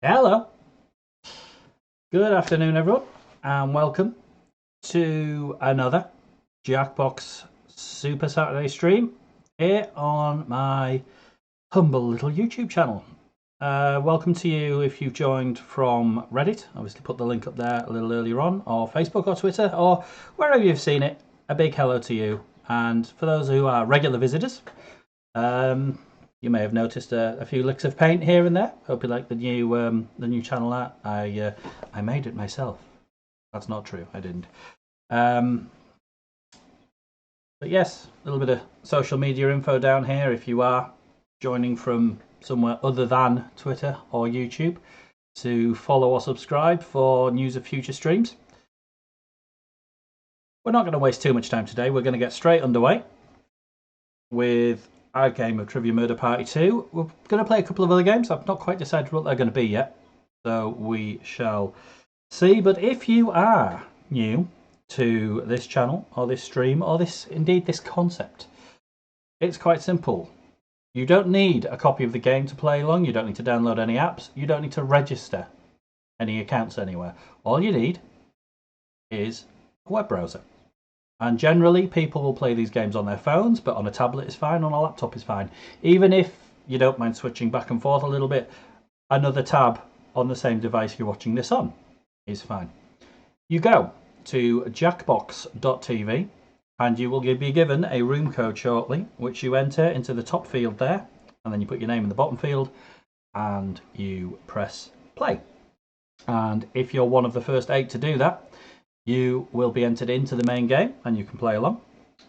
Hello, good afternoon everyone, and welcome to another Jackbox Super Saturday stream here on my humble little YouTube channel. Welcome to you if you've joined from Reddit. Obviously put the link up there a little earlier on, or Facebook or Twitter, or wherever you've seen it. A big hello to you. And for those who are regular visitors, you may have noticed a few licks of paint here and there. Hope you like the new channel art. I made it myself. That's not true. I didn't. But yes, a little bit of social media info down here if you are joining from somewhere other than Twitter or YouTube, to follow or subscribe for news of future streams. We're not going to waste too much time today. We're going to get straight underway with our game of Trivia Murder Party 2. We're going to play a couple of other games. I've not quite decided what they're going to be yet, so we shall see. But if you are new to this channel or this stream or this concept, it's quite simple. You don't need a copy of the game to play along. You don't need to download any apps. You don't need to register any accounts anywhere. All you need is a web browser. And generally, people will play these games on their phones, but on a tablet is fine, on a laptop is fine. Even if you don't mind switching back and forth a little bit, another tab on the same device you're watching this on is fine. You go to jackbox.tv and you will be given a room code shortly, which you enter into the top field there, and then you put your name in the bottom field and you press play. And if you're one of the first 8 to do that, you will be entered into the main game and you can play along.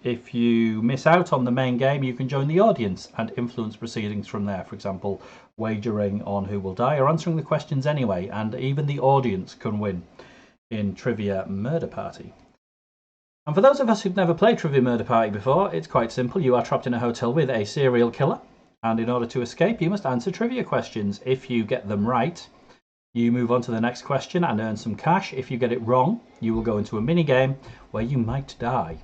If you miss out on the main game, you can join the audience and influence proceedings from there. For example, wagering on who will die or answering the questions anyway, and even the audience can win in Trivia Murder Party. And for those of us who've never played Trivia Murder Party before, it's quite simple. You are trapped in a hotel with a serial killer, and in order to escape, you must answer trivia questions. If you get them right, you move on to the next question and earn some cash. If you get it wrong, you will go into a mini game where you might die.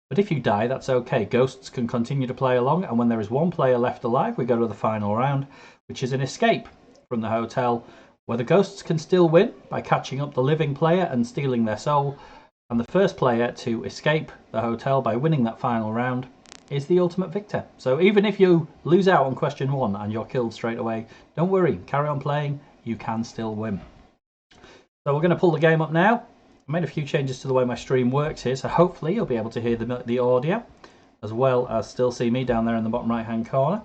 But if you die, that's okay. Ghosts can continue to play along, and when there is one player left alive, we go to the final round, which is an escape from the hotel, where the ghosts can still win by catching up the living player and stealing their soul. And the first player to escape the hotel by winning that final round is the ultimate victor. So even if you lose out on question 1 and you're killed straight away, don't worry, carry on playing, you can still win. So we're going to pull the game up now. I made a few changes to the way my stream works here, so hopefully you'll be able to hear the audio, as well as still see me down there in the bottom right hand corner.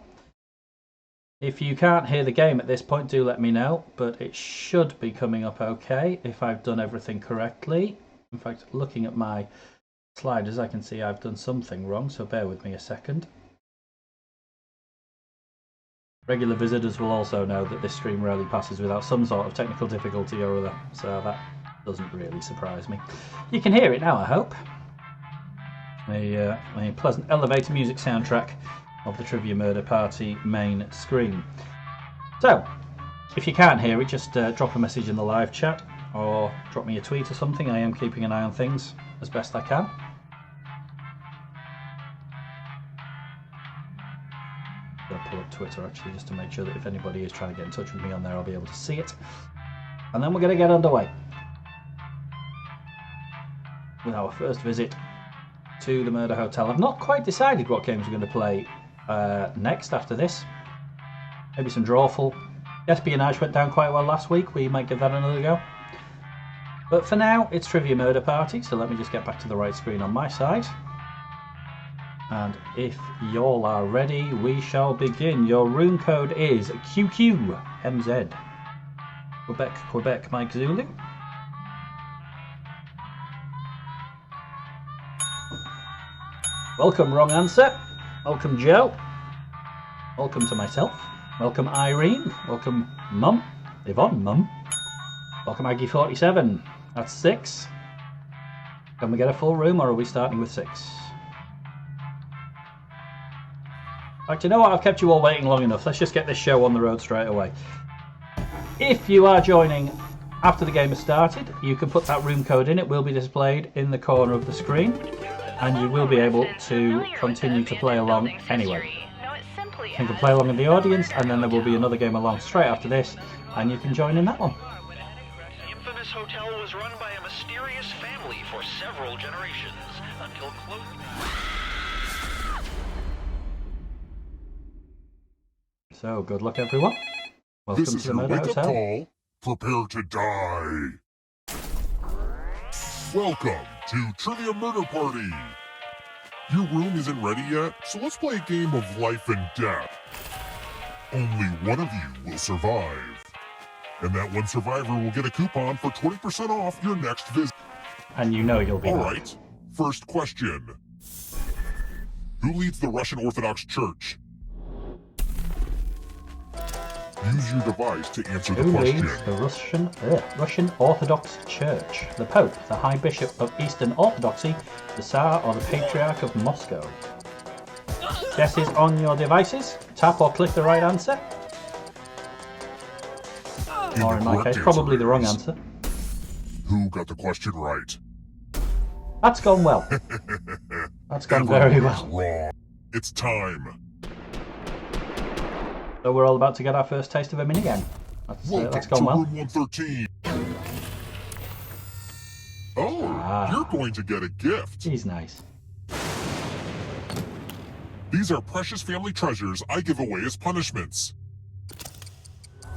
If you can't hear the game at this point, do let me know, but it should be coming up okay if I've done everything correctly. In fact, looking at my sliders, I can see I've done something wrong, so bear with me a second. Regular visitors will also know that this stream rarely passes without some sort of technical difficulty or other, so that doesn't really surprise me. You can hear it now, I hope. A pleasant elevator music soundtrack of the Trivia Murder Party main screen. So, if you can't hear it, just drop a message in the live chat or drop me a tweet or something. I am keeping an eye on things as best I can. I'm going to pull up Twitter actually just to make sure that if anybody is trying to get in touch with me on there, I'll be able to see it. And then we're going to get underway with our first visit to the Murder Hotel. I've not quite decided what games we're going to play next after this. Maybe some Drawful. Guesspionage went down quite well last week. We might give that another go. But for now, it's Trivia Murder Party, so let me just get back to the right screen on my side. And if y'all are ready, we shall begin. Your room code is QQMZ. Quebec, Quebec, Mike Zulu. Welcome, wrong answer. Welcome, Joe. Welcome to myself. Welcome, Irene. Welcome, Mum. Yvonne, Mum. Welcome, Aggie47. That's 6. Can we get a full room, or are we starting with 6? In fact, you know what? I've kept you all waiting long enough. Let's just get this show on the road straight away. If you are joining after the game has started, you can put that room code in. It will be displayed in the corner of the screen, and you will be able to continue to play along anyway. You can play along in the audience, and then there will be another game along straight after this, and you can join in that one. The infamous hotel was run by a mysterious family for several generations until close. So, good luck, everyone. Welcome This is to the your Murder wake-up Hotel. call. Prepare to die. Welcome to Trivia Murder Party. Your room isn't ready yet, so let's play a game of life and death. Only one of you will survive. And that one survivor will get a coupon for 20% off your next visit. And you know you'll be All back. right, first question. Who leads the Russian Orthodox Church? Use your device to answer the Who question. leads the Russian Orthodox Church? The Pope, the High Bishop of Eastern Orthodoxy, the Tsar, or the Patriarch of Moscow? Guesses on your devices. Tap or click the right answer. Or in my case, probably the wrong answer. Who got the question right? That's gone well. That's gone very well. Wrong. It's time. So we're all about to get our first taste of a minigame. Welcome That's to gone well. room 113. Oh, you're going to get a gift. He's nice. These are precious family treasures I give away as punishments.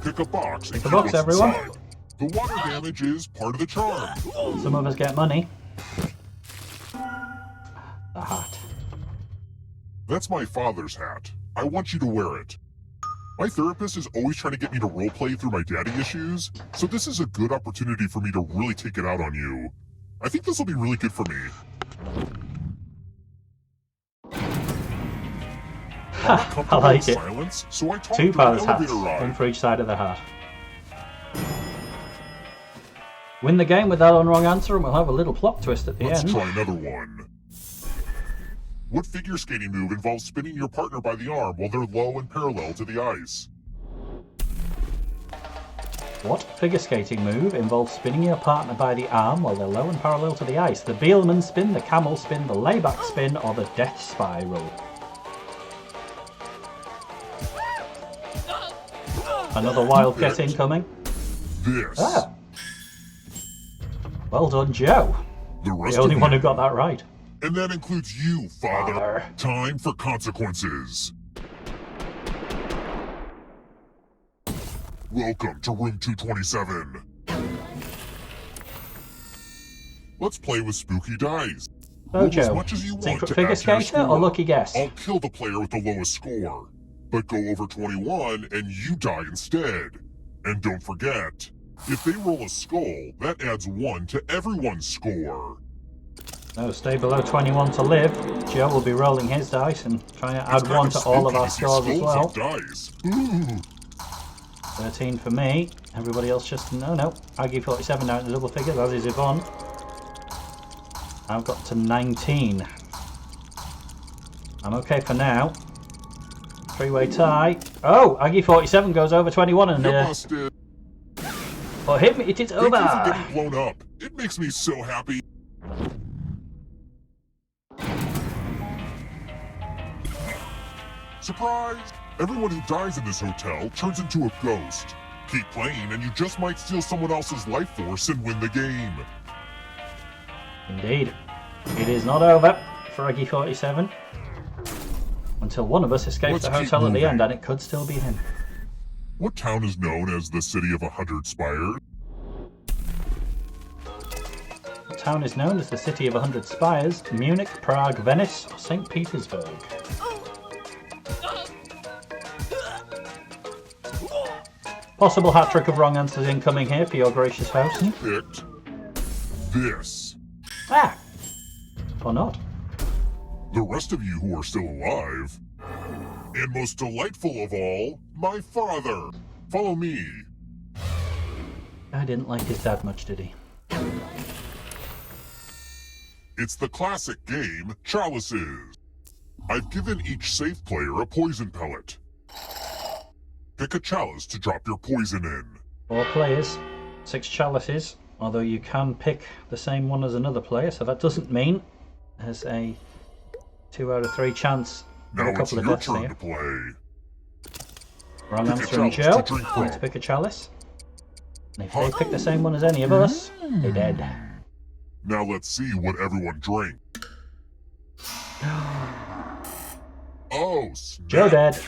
Pick a box and Pick a keep box, what's everyone. inside. The water damage is part of the charm. Some of us get money. The hat. That's my father's hat. I want you to wear it. My therapist is always trying to get me to roleplay through my daddy issues, so this is a good opportunity for me to really take it out on you. I think this will be really good for me. I like it. Silence, so I talked Two during father's the hats, elevator ride. one for each side of the hat. Win the game with that on wrong answer and we'll have a little plot twist at the Let's end. try another one. What figure skating move involves spinning your partner by the arm while they're low and parallel to the ice? What figure skating move involves spinning your partner by the arm while they're low and parallel to the ice? The Bielmann spin, the camel spin, the layback spin, or the death spiral? Another wild guess incoming. This. Ah. Well done, Joe. The only one who got that right. And that includes you, Father. Father. Time for consequences. Welcome to room 227. Let's play with spooky dice. So, Roll as Joe, much as you want secret to figure add to your skater or score. lucky guess? I'll kill the player with the lowest score. But go over 21 and you die instead. And don't forget, if they roll a skull, that adds 1 to everyone's score. No, stay below 21 to live. Joe will be rolling his dice and trying to add 1 to all of our scores as well. Dice. Ooh. 13 for me. Everybody else just... No. Aggie 47 now at the double figures, as is Yvonne. I've got to 19. I'm okay for now. Three-way tie. Oh, Aggie 47 goes over 21 and... For him, it is over. Thank you for getting blown up. It makes me so happy. Surprise! Everyone who dies in this hotel turns into a ghost. Keep playing and you just might steal someone else's life force and win the game. Indeed. It is not over for Aggie 47. Until one of us escapes the hotel at the end, and it could still be him. What town is known as the City of 100 Spires? The town is known as the City of 100 Spires. Munich, Prague, Venice, or St. Petersburg. Possible hat-trick of wrong answers incoming here for your gracious host. Who picked this? Ah! Or not. The rest of you who are still alive. And most delightful of all, my father. Follow me. I didn't like his dad much, did he? It's the classic game, Chalices. I've given each safe player a poison pellet. Pick a chalice to drop your poison in. 4 players, 6 chalices, although you can pick the same one as another player, so that doesn't mean there's a 2 out of 3 chance of Now a it's couple of your deaths turn here. to play. Wrong Pick a answer from chalice Joe. to drink from. Let's pick a chalice. And if they pick the same one as any of us, they're dead. Now let's see what everyone drank. Oh, snap. Joe dead.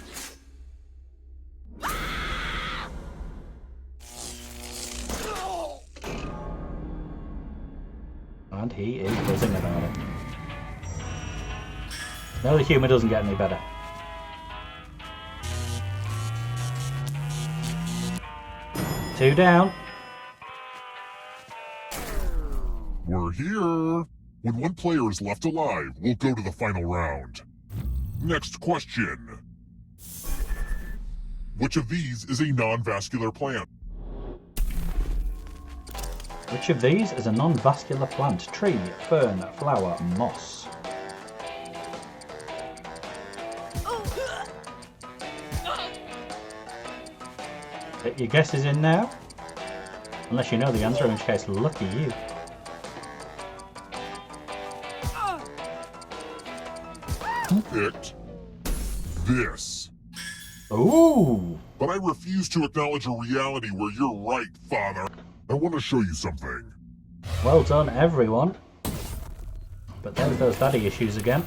And he is buzzing about it. No, the humour doesn't get any better. Two down. We're here. When one player is left alive, we'll go to the final round. Next question. Which of these is a non-vascular plant? Which of these is a non-vascular plant? Tree, fern, flower, moss. Get your guesses in now. Unless you know the answer, in which case, lucky you. Who picked this? Ooh! But I refuse to acknowledge a reality where you're right, Father. I want to show you something. Well done, everyone. But there's those daddy issues again.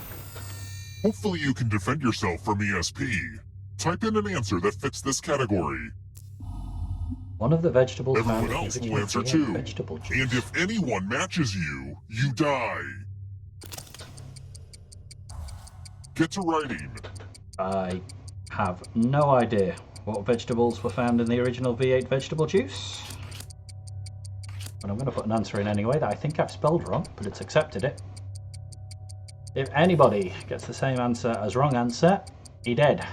Hopefully you can defend yourself from ESP. Type in an answer that fits this category. One of the vegetables Everyone found in else the will answer original too. vegetable juice. And if anyone matches you, you die. Get to writing. I have no idea what vegetables were found in the original V8 vegetable juice. But I'm going to put an answer in anyway that I think I've spelled wrong, but it's accepted it. If anybody gets the same answer as wrong answer, he dead.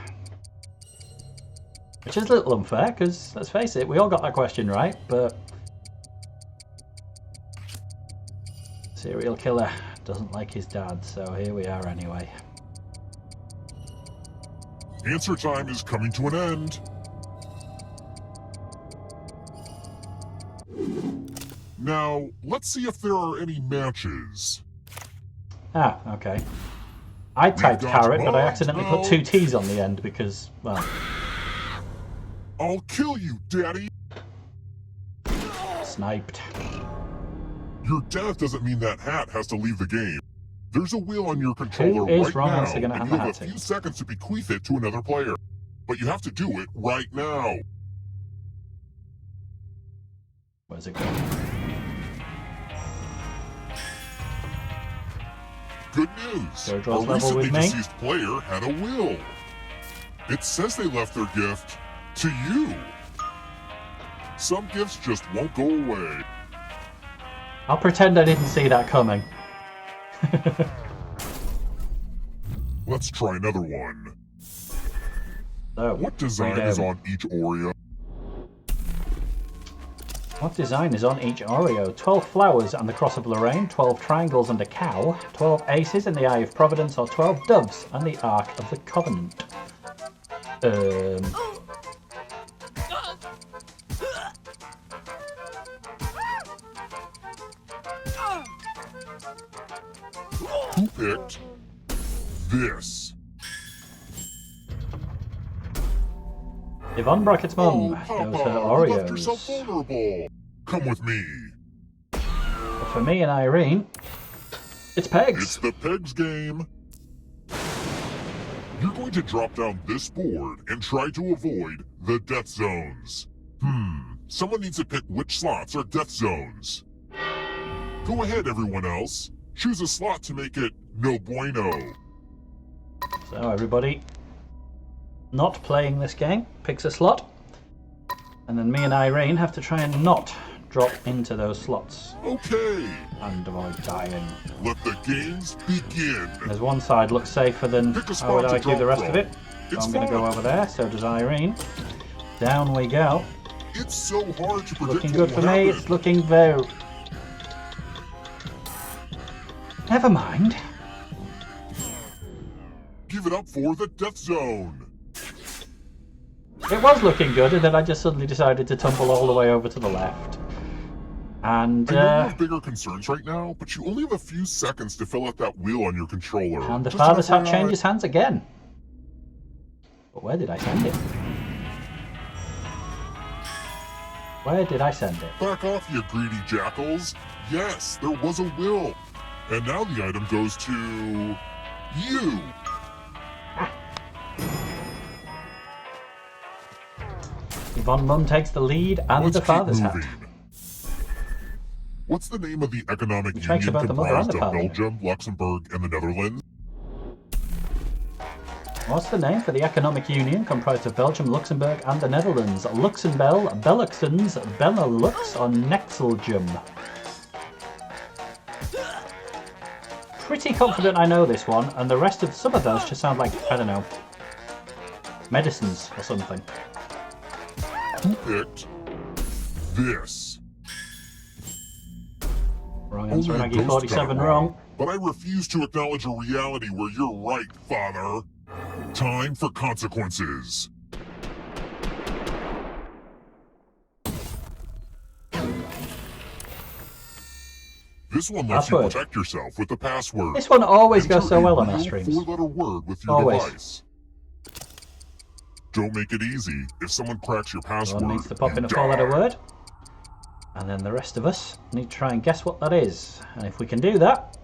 Which is a little unfair, because let's face it, we all got that question right, but Serial killer doesn't like his dad, so here we are anyway. Answer time is coming to an end. Now, let's see if there are any matches. Ah, okay. I typed got carrot, but I Brazz accidentally now. put 2 T's on the end because, well... I'll kill you, Daddy! Sniped. Your death doesn't mean that hat has to leave the game. There's a wheel on your controller is right wrong now, answer gonna and have you a have a hat in? few seconds to bequeath it to another player. But you have to do it right now. Where's it going? Good news! So A draws level recently with me. deceased player had a will. It says they left their gift to you. Some gifts just won't go away. I'll pretend I didn't see that coming. Let's try another one. So, What design is on each Oreo? What design is on each Oreo? 12 flowers and the cross of Lorraine, 12 triangles and a cow, 12 aces and the Eye of Providence, or 12 doves and the Ark of the Covenant. Who picked this? Yvonne Brackett's mum Oh, knows Papa, her you left yourself Oreos. vulnerable. Come with me. But for me and Irene, it's pegs. It's the Pegs game. You're going to drop down this board and try to avoid the death zones. Someone needs to pick which slots are death zones. Go ahead, everyone else. Choose a slot to make it no bueno. So everybody not playing this game picks a slot, and then me and Irene have to try and not drop into those slots Okay, and avoid dying. let the games begin. There's one side looks safer than Pick a I spot would to argue the drop rest from. of it. So It's I'm going to go fun. over there, so does Irene. Down we go. It's so hard to predict Looking what good will for me, happen. it's looking very... Never mind. Give it up for the death zone. It was looking good, and then I just suddenly decided to tumble all the way over to the left. And I know you have bigger concerns right now, but you only have a few seconds to fill out that wheel on your controller. and the Just father's hat FYI. changes hands again. But where did I send it? Where did I send it? Back off, you greedy jackals. Yes, there was a will. And now the item goes to... you. Yvonne Mum takes the lead and Let's the keep father's moving. hat. What's the name of the economic Tracks union about the mother and comprised the of father. Belgium, Luxembourg, and the Netherlands? What's the name for the economic union comprised of Belgium, Luxembourg, and the Netherlands? Luxembourg, Beluxens, Benelux, or Nexelgium? Pretty confident I know this one, and the rest of some of those just sound like, I don't know, medicines or something. Who picked this? Wrong answer, Only a Maggie ghost 47 got it wrong. But I refuse to acknowledge a reality where you're right, Father. Time for consequences. This one lets you Password. protect yourself with the password. This one always Enter goes so a well on our real streams. four-letter word with your Always. device. Don't make it easy. If someone cracks your password, One needs to pop you in a die. 4-letter word. And then the rest of us need to try and guess what that is. And if we can do that,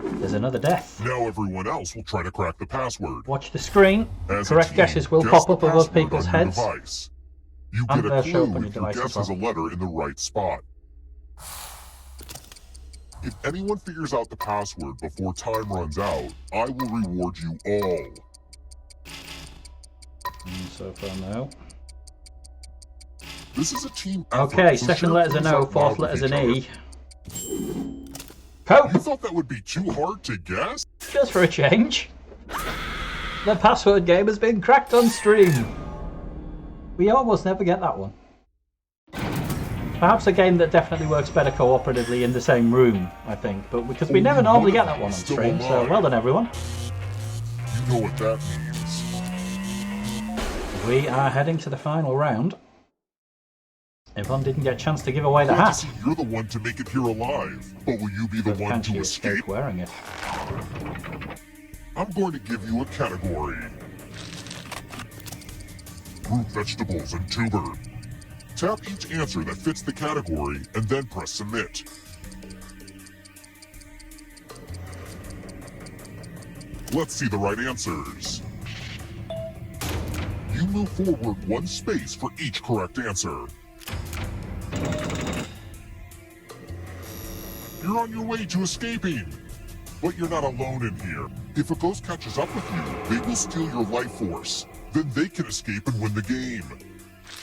there's another death. Now everyone else will try to crack the password. Watch the screen. As a Correct team, guesses will guess pop the up above password people's on your heads. device. You And get they'll a show up clue on your if your device as guess has a well. letter in the right spot. If anyone figures out the password before time runs out, I will reward you all. So far, no. This is a team effort. Okay, so second share letter's a things no, out fourth loud with letter's an each E. other. You Pope! thought that would be too hard to guess? Just for a change. The password game has been cracked on stream. We almost never get that one. Perhaps a game that definitely works better cooperatively in the same room, I think. But because we never normally get that one on stream, so well done everyone. You know what that means. We are heading to the final round. Yvonne didn't get a chance to give away the hat. You're the one to make it here alive, but will you be the one to escape wearing it? I'm going to give you a category. Root vegetables and tuber. Tap each answer that fits the category and then press submit. Let's see the right answers. You move forward one space for each correct answer. You're on your way to escaping, but you're not alone in here. If a ghost catches up with you, they will steal your life force. Then they can escape and win the game.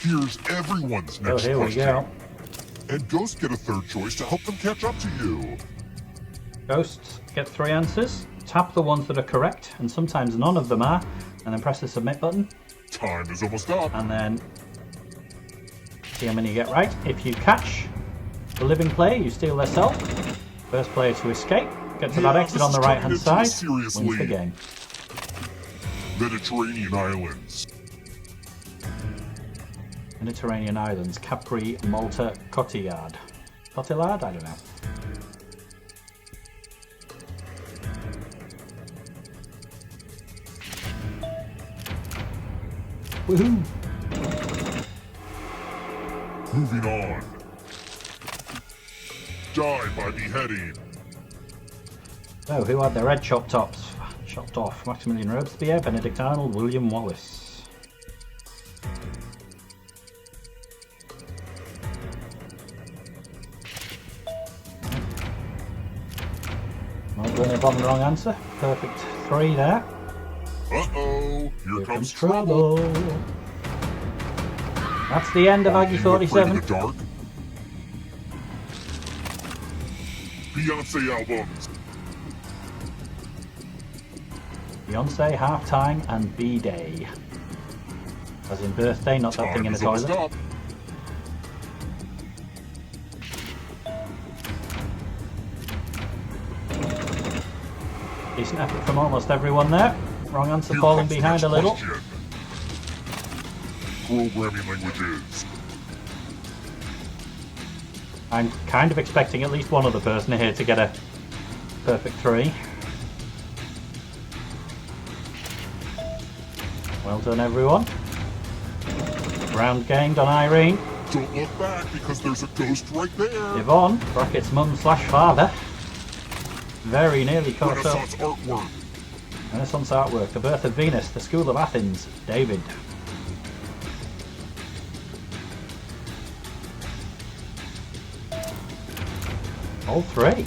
Here's everyone's next here question. We go. And ghosts get a third choice to help them catch up to you. Ghosts get 3 answers. Tap the ones that are correct, and sometimes none of them are, and then press the submit button. Time is almost up. And then see how many you get right. If you catch the living player, you steal their self. First player to escape gets to that exit on the right hand side, wins the game. Mediterranean Islands. Mediterranean Islands, Capri, Malta, Cotillard. Cotillard? I don't know. Woohoo! Moving on. Die by beheading. Oh, who had their head chopped off? Maximilian Robespierre, Benedict Arnold, William Wallace. Well done, Yvonne, wrong answer. Perfect 3 there. Uh-oh, here comes trouble. That's the end of Aggie 47. Dark? Beyonce albums. Beyonce, Halftime, and B-Day. As in birthday, not that thing in the toilet. Up. Decent effort from almost everyone there. Wrong answer falling behind a little. Programming languages. I'm kind of expecting at least one other person here to get a perfect 3. Well done, everyone. Round gained on Irene. Don't look back because there's a ghost right there. Yvonne, Brackett's mum/father. Very nearly caught up. Renaissance artwork. Renaissance artwork. The Birth of Venus. The School of Athens. David. All 3.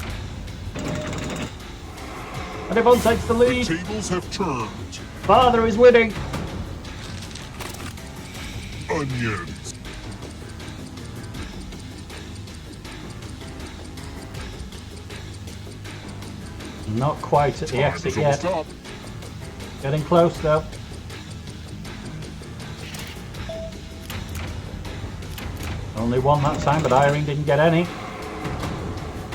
And Yvonne takes the lead. The tables have turned. Father is winning. Onions. Not quite at the exit yet. Up. Getting close though. Only one that time, but Irene didn't get any.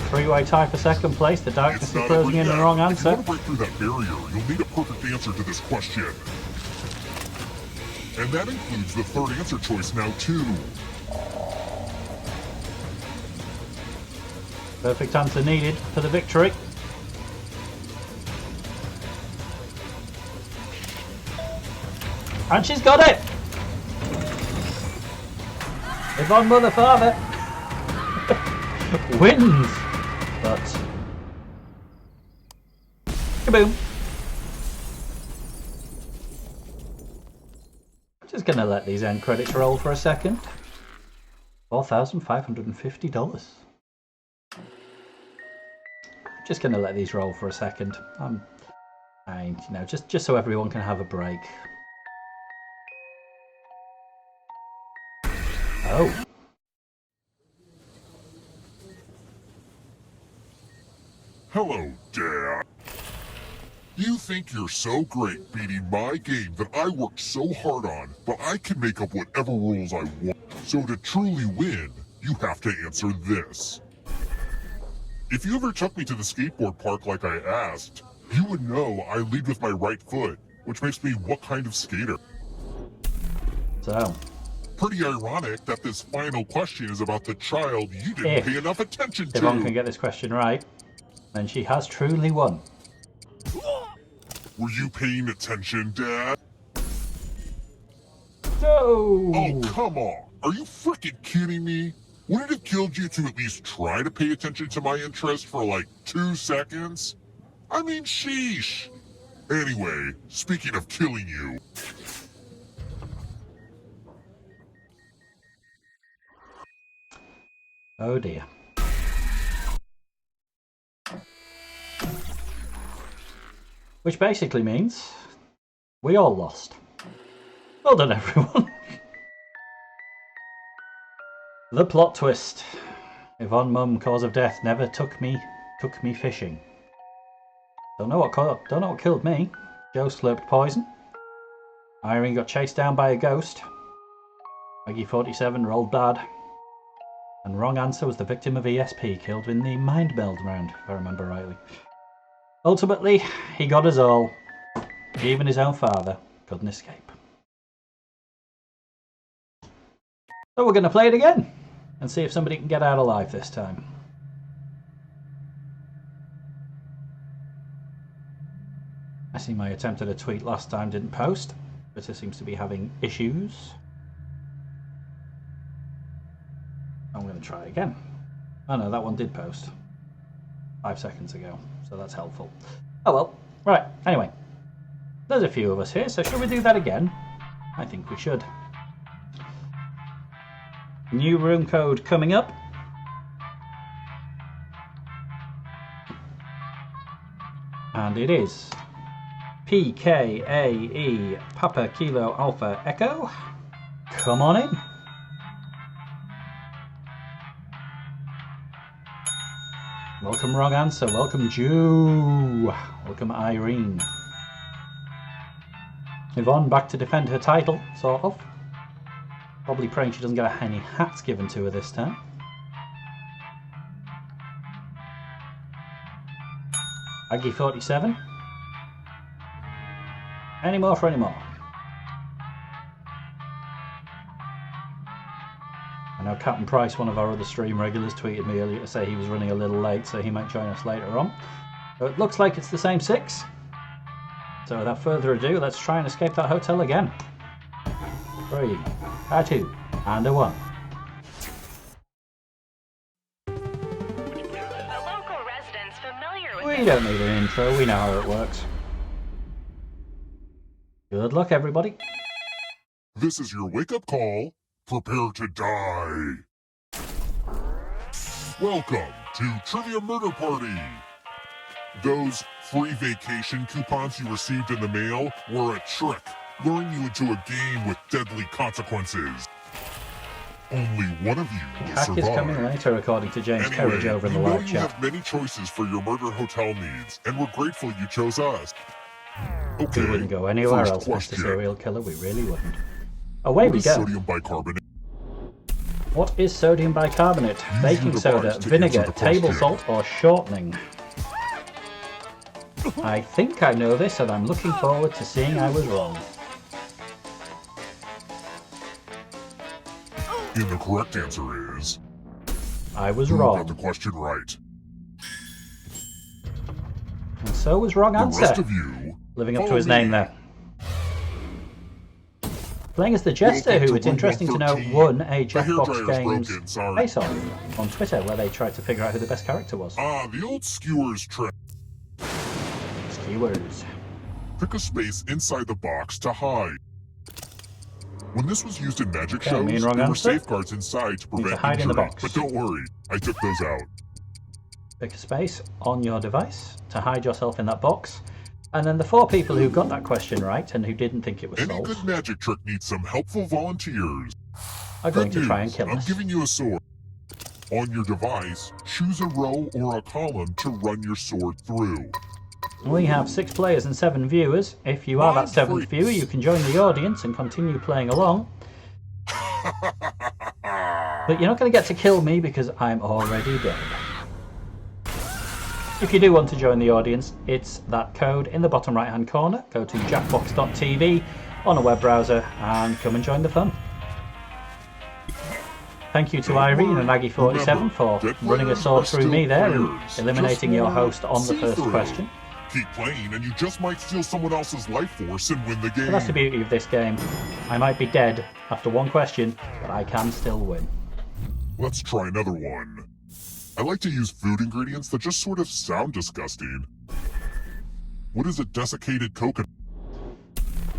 3-way tie for second place. The darkness is closing in. The wrong answer. If you want to break through that barrier, you'll need a perfect answer to this question. And that includes the third answer choice now too. Perfect answer needed for the victory. And she's got it! Yvonne Mother Father wins! But kaboom! Just gonna let these end credits roll for a second. $4,550. Just gonna let these roll for a second. You know, just so everyone can have a break. Oh. Hello, Dad. You think you're so great beating my game that I worked so hard on, but I can make up whatever rules I want. So to truly win, you have to answer this. If you ever took me to the skateboard park like I asked, you would know I lead with my right foot, which makes me what kind of skater? So, pretty ironic that this final question is about the child you didn't pay enough attention to. Yvonne can get this question right, then she has truly won. Were you paying attention, Dad? No! Oh, come on. Are you freaking kidding me? Wouldn't it have killed you to at least try to pay attention to my interest for like 2 seconds? I mean, sheesh. Anyway, speaking of killing you. Oh dear. Which basically means we all lost. Well done, everyone. The plot twist. Yvonne Mum, cause of death, never took me fishing. Don't know what killed me. Joe slurped poison. Irene got chased down by a ghost. Maggie 47 rolled bad. And wrong answer was the victim of ESP killed in the mind meld round, if I remember rightly. Ultimately, he got us all. Even his own father couldn't escape. So we're going to play it again and see if somebody can get out alive this time. I see my attempt at a tweet last time didn't post. Twitter seems to be having issues. I'm going to try again. Oh no, that one did post 5 seconds ago, so that's helpful. Oh well, right, anyway. There's a few of us here, so should we do that again? I think we should. New room code coming up. And it is PKAE Papa Kilo Alpha Echo. Come on in. Welcome wrong answer, welcome Jew, welcome Irene. Yvonne back to defend her title, sort of. Probably praying she doesn't get any hats given to her this time. Aggie 47. Any more for any more? I know Captain Price, one of our other stream regulars, tweeted me earlier to say he was running a little late, so he might join us later on. So it looks like it's the same 6. So without further ado, let's try and escape that hotel again. 3, a 2, and a 1. We don't need an intro, we know how it works. Good luck, everybody. This is your wake-up call. Prepare to die. Welcome to Trivia Murder Party. Those free vacation coupons you received in the mail were a trick, luring you into a game with deadly consequences. Only one of you will Hack survive. is coming later, according to James Kerridge over in the live you chat. have many choices for your murder hotel needs, and we're grateful you chose us. Okay, We wouldn't go anywhere else, Mr. Serial Killer, we really wouldn't. Away we go. Sodium bicarbonate? What is sodium bicarbonate? Baking soda, vinegar, table salt, or shortening? I think I know this, and I'm looking forward to seeing I was wrong. And the correct answer is... I was you wrong. got the question right. And so was wrong The answer. rest of you... Living up to follow his name me. there. Playing as the Jester, who it's interesting to know won a Jackbox Games face-off on Twitter, where they tried to figure out who the best character was. Ah, the old skewers trick. Skewers. Pick a space inside the box to hide. When this was used in magic Okay, me and shows, wrong there were answer. safeguards inside to Need to prevent hide in the injury. box. But don't worry, I took those out. Pick a space on your device to hide yourself in that box. And then the 4 people who got that question right and who didn't think it was Any solved good magic trick needs some helpful volunteers. are going Good to try and news, kill I'm us. giving you a sword. On your device, choose a row or a column to run your sword through. We have 6 players and 7 viewers. If you are that 7th viewer, you can join the audience and continue playing along. But you're not going to get to kill me because I'm already dead. If you do want to join the audience, it's that code in the bottom right hand corner. Go to jackbox.tv on a web browser and come and join the fun. Thank you to Irene and Aggie47 for running a sword through me there and eliminating your host on the first question. Keep playing and you just might steal someone else's life force and win the game. But that's the beauty of this game. I might be dead after one question, but I can still win. Let's try another one. I like to use food ingredients that just sort of sound disgusting. What is a desiccated coconut?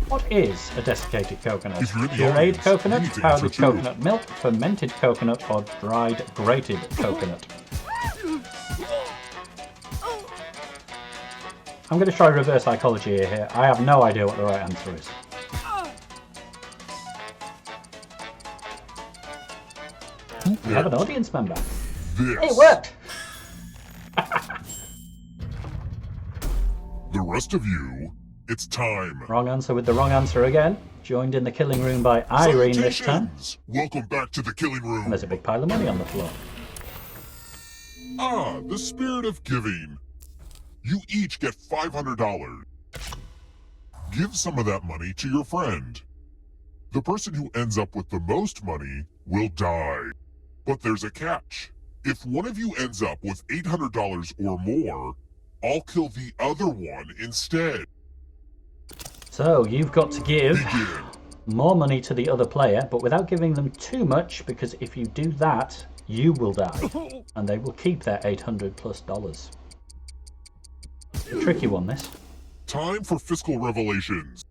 What is a desiccated coconut? If you're in the Pureed audience, coconut, you need to powdered answer too. coconut milk, fermented coconut, or dried grated coconut? I'm going to try reverse psychology here. I have no idea what the right answer is. We have an audience member. This. It worked! The rest of you, it's time. Wrong answer with the wrong answer again. Joined in the killing room by Irene this time. Salutations! Welcome back to the killing And room. there's a big pile of money on the floor. Ah, the spirit of giving. You each get $500. Give some of that money to your friend. The person who ends up with the most money will die. But there's a catch. If one of you ends up with $800 or more, I'll kill the other one instead. So you've got to give Begin. more money to the other player, but without giving them too much, because if you do that, you will die, and they will keep their $800+. A tricky one, this. Time for fiscal revelations.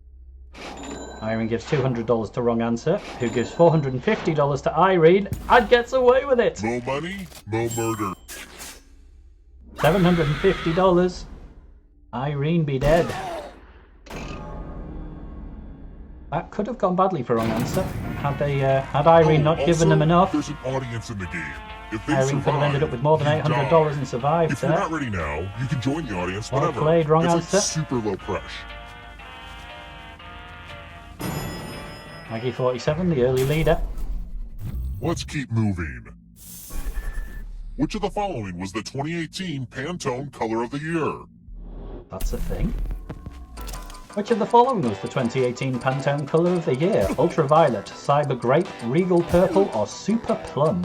Irene gives $200 to wrong answer, who gives $450 to Irene, and gets away with it! Mo money, mo murder. $750. Irene be dead. That could have gone badly for wrong answer. Had Irene not given them enough, There's an audience in the game. If they Irene could have ended up with more than survive, you $800 die. and survived If you're there. not ready now, you can join the audience Well whenever. played, wrong it's answer. Like super low pressure. Maggie47, the early leader. Let's keep moving. Which of the following was the 2018 Pantone Color of the Year? That's a thing. Which of the following was the 2018 Pantone Colour of the Year? Ultraviolet, Cyber Grape, Regal Purple, or Super Plum?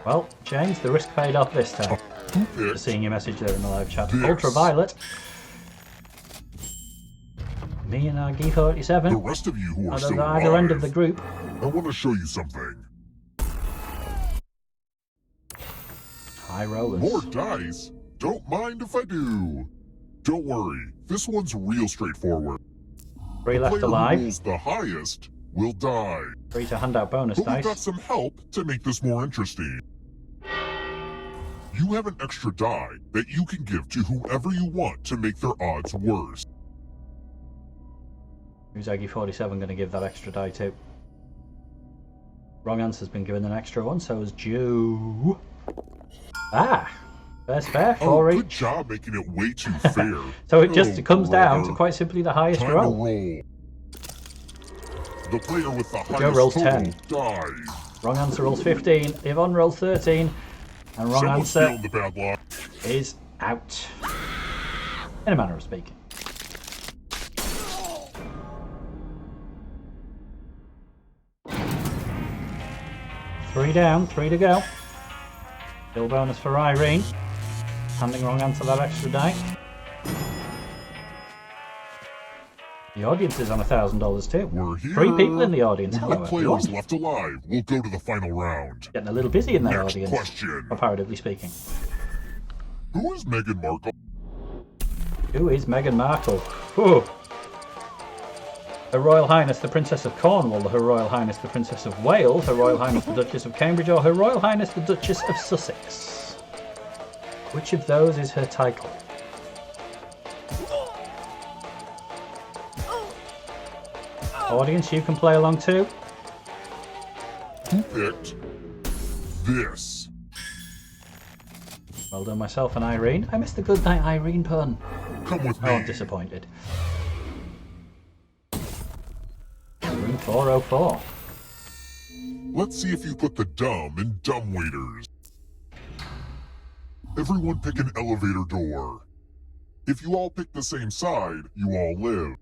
Well, James, the risk paid off this time. For seeing your message there in the live chat. This. Ultraviolet. Me and our The Geek47 rest of you who are are still at either end of alive, the group. I want to show you something. High rollers. More dice? Don't mind if I do. Don't worry, this one's real straightforward. 3 left Player who alive. rolls the highest will die. 3 to hand out bonus But we've got dice. some help to make this more interesting. You have an extra die that you can give to whoever you want to make their odds worse. Who's Aggie47 going to give that extra die to? Wrong answer's been given an extra one, so has Joe. Ah! Fair's fair, 4 Oh, good each. job making it way too fair. So it just Oh, comes down to brother. quite simply the highest Time roll. to roll. The player with the highest rolls total 10. dies. Wrong answer rolls 15, Yvonne rolls 13, and wrong Someone's answer feeling the bad luck. is out. In a manner of speaking. Three down, 3 to go. Still bonus for Irene. Handing wrong answer that extra die. The audience is on $1,000 too. We're here. 3 people in the audience. With Hello no players everyone. left alive, we'll go to the final round. Getting a little busy in that Next audience. question. Comparatively speaking. Who is Meghan Markle? Who is Meghan Markle? Whew. Her Royal Highness the Princess of Cornwall, Her Royal Highness the Princess of Wales, Her Royal Highness the Duchess of Cambridge, or Her Royal Highness the Duchess of Sussex? Which of those is her title? Audience, you can play along too. Who picked this? Well done, myself and Irene. I missed the good night Irene pun. Come with Oh, me. I'm disappointed. Room 404. Let's see if you put the dumb in dumb waiters. Everyone pick an elevator door. If you all pick the same side, you all live.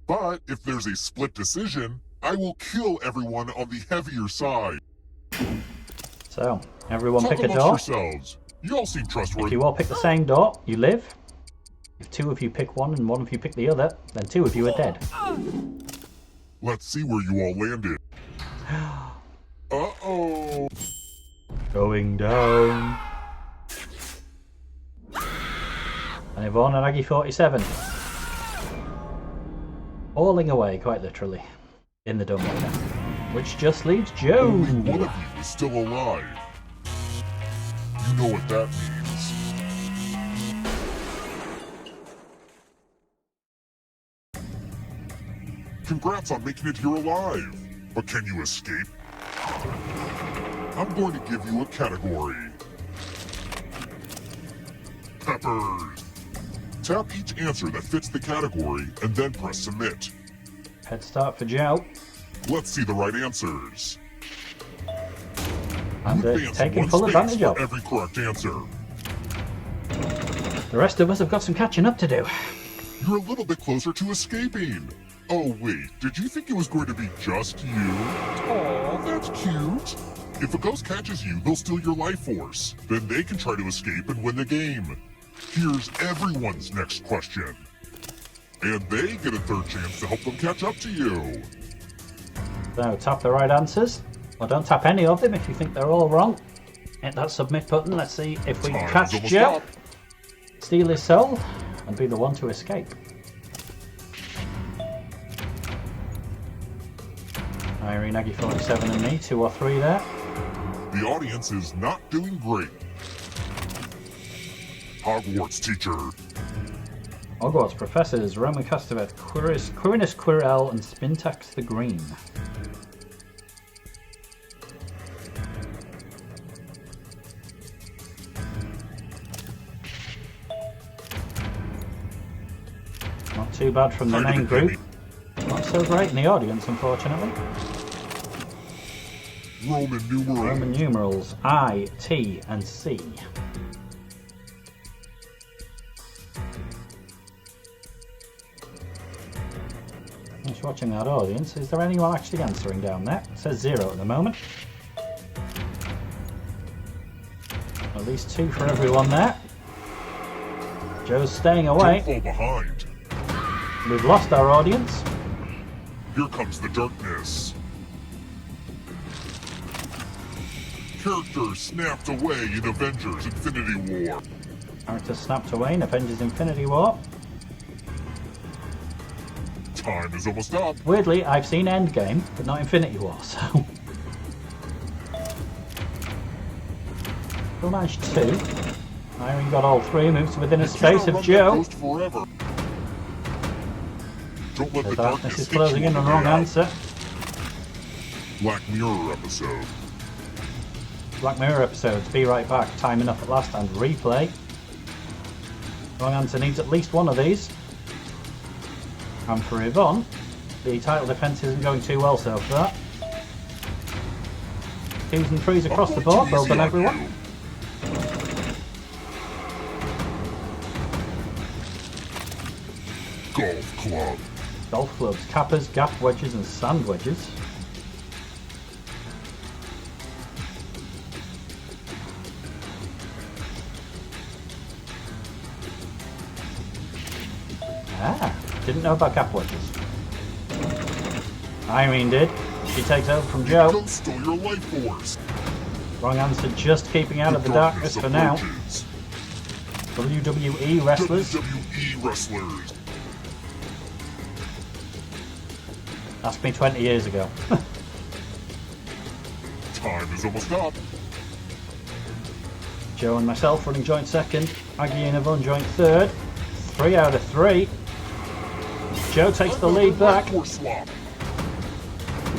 But if there's a split decision, I will kill everyone on the heavier side. So, everyone Talk pick a amongst door. yourselves. You all seem trustworthy. If you all pick the same door, you live. If 2 of you pick one and 1 of you pick the other, then 2 of you are dead. Let's see where you all landed. Uh-oh. Going down. And Yvonne and Aggie 47. Falling away, quite literally, in the dumbwaiter. Which just leaves Joe. Only one of you is still alive. You know what that means. Congrats on making it here alive. But can you escape? I'm going to give you a category. Peppers. Tap each answer that fits the category and then press submit. Head start for Joe. Let's see the right answers. And You advance taking one full space advantage for of. every correct answer. The rest of us have got some catching up to do. You're a little bit closer to escaping. Oh wait, did you think it was going to be just you? Aw, that's cute. If a ghost catches you, they'll steal your life force. Then they can try to escape and win the game. Here's everyone's next question. And they get a third chance to help them catch up to you. So tap the right answers. Or don't tap any of them if you think they're all wrong. Hit that submit button. Let's see if we Time's catch almost Joe, up. steal his soul, and be the one to escape. Irene, Aggie 47 and me, 2 or 3 there. The audience is not doing great. Hogwarts teacher. Hogwarts professors, Roman Castevet, Quirinus Quirrell, and Spintax the Green. Not too bad from the main group. Not so great in the audience, unfortunately. Roman numeral. Roman numerals I, T, and C. Just watching that audience, is there anyone actually answering down there? It says 0 at the moment. At least 2 for everyone there. Joe's staying away. Don't fall behind. We've lost our audience. Here comes the darkness. Characters snapped away in Avengers Infinity War. Character snapped away in Avengers Infinity War. Time is almost up. Weirdly, I've seen Endgame, but not Infinity War, so... Still managed 2. Irene got all 3, moves to within a space of Joe. Ghost forever. Don't let The the darkness is hit you closing in on on the wrong way out. answer. Black Mirror episode. Black Mirror episodes, be right back, time enough at last, and replay. Wrong answer needs at least one of these. And for Yvonne, the title defence isn't going too well so far. 2s and 3s across the board, well done everyone. Golf club. Golf clubs, cappers, gap wedges and sand wedges. Ah, didn't know about gap wedges. Irene did. She takes over from Joe. Ghost stole your life force. Wrong answer, just keeping out of the darkness for now. approaches. WWE wrestlers. WWE wrestlers. Asked me 20 years ago. Time is almost up. Joe and myself running joint second. Aggie and Yvonne joint third. 3 out of 3. Joe takes the lead back. Force swap.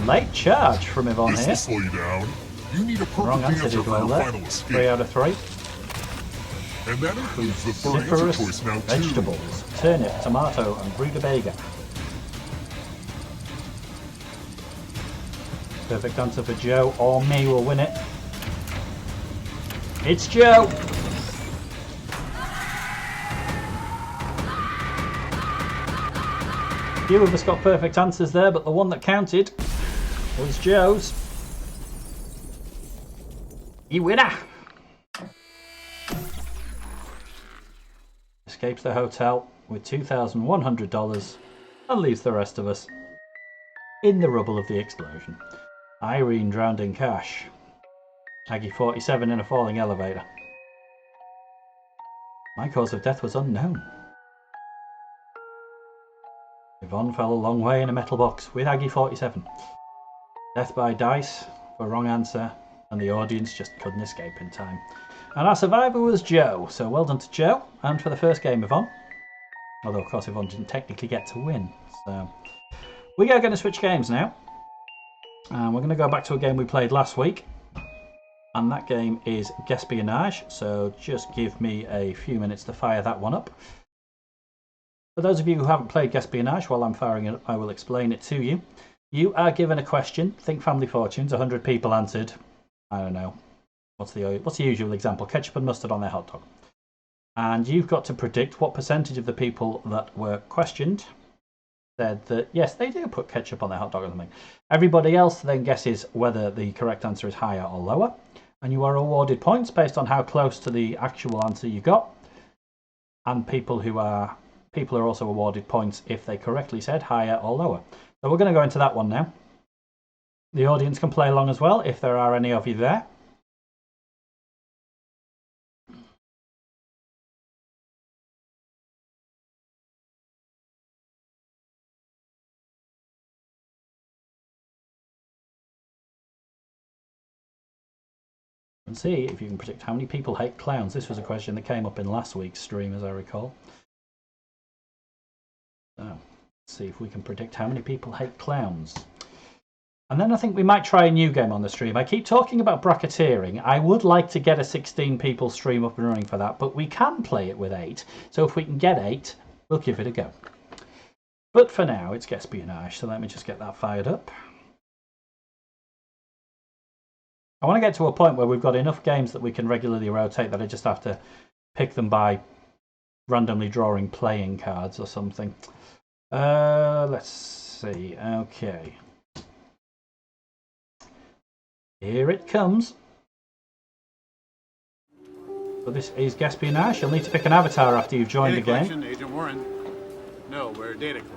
Late charge from Yvonne This here. will slow you down. You need a Wrong perfect answer answer did for well your there. final 3 escape. out of 3. And that includes the third answer Cruciferous choice now, too. vegetables, turnip, tomato, and rutabaga. Perfect answer for Joe or me will win it. It's Joe! Few of us got perfect answers there, but the one that counted was Joe's. You winner! Escapes the hotel with $2,100 and leaves the rest of us in the rubble of the explosion. Irene drowned in cash. Aggie 47 in a falling elevator. My cause of death was unknown. Yvonne fell a long way in a metal box with Aggie 47. Death by dice for wrong answer, and the audience just couldn't escape in time. And our survivor was Joe, so well done to Joe, and for the first game, Yvonne. Although, of course, Yvonne didn't technically get to win. So we are going to switch games now. And we're going to go back to a game we played last week. And that game is Guesspionage, so just give me a few minutes to fire that one up. For those of you who haven't played Guesspionage, while I'm firing it up, I will explain it to you. You are given a question, think Family Fortunes, 100 people answered, I don't know, what's the usual example? Ketchup and mustard on their hot dog. And you've got to predict what percentage of the people that were questioned said that, yes, they do put ketchup on their hot dog or something. Everybody else then guesses whether the correct answer is higher or lower. And you are awarded points based on how close to the actual answer you got. And people are also awarded points if they correctly said higher or lower. So we're going to go into that one now. The audience can play along as well if there are any of you there. And see if you can predict how many people hate clowns. This was a question that came up in last week's stream, as I recall. So, let's see if we can predict how many people hate clowns. And then I think we might try a new game on the stream. I keep talking about bracketeering. I would like to get a 16 people stream up and running for that, but we can play it with 8. So if we can get 8, we'll give it a go. But for now, it's Guesspionage, so let me just get that fired up. I want to get to a point where we've got enough games that we can regularly rotate that I just have to pick them by randomly drawing playing cards or something. Let's see. Okay. Here it comes. So this is Guesspionage. You'll need to pick an avatar after you've joined the game. Agent Warren. No, we're data collection.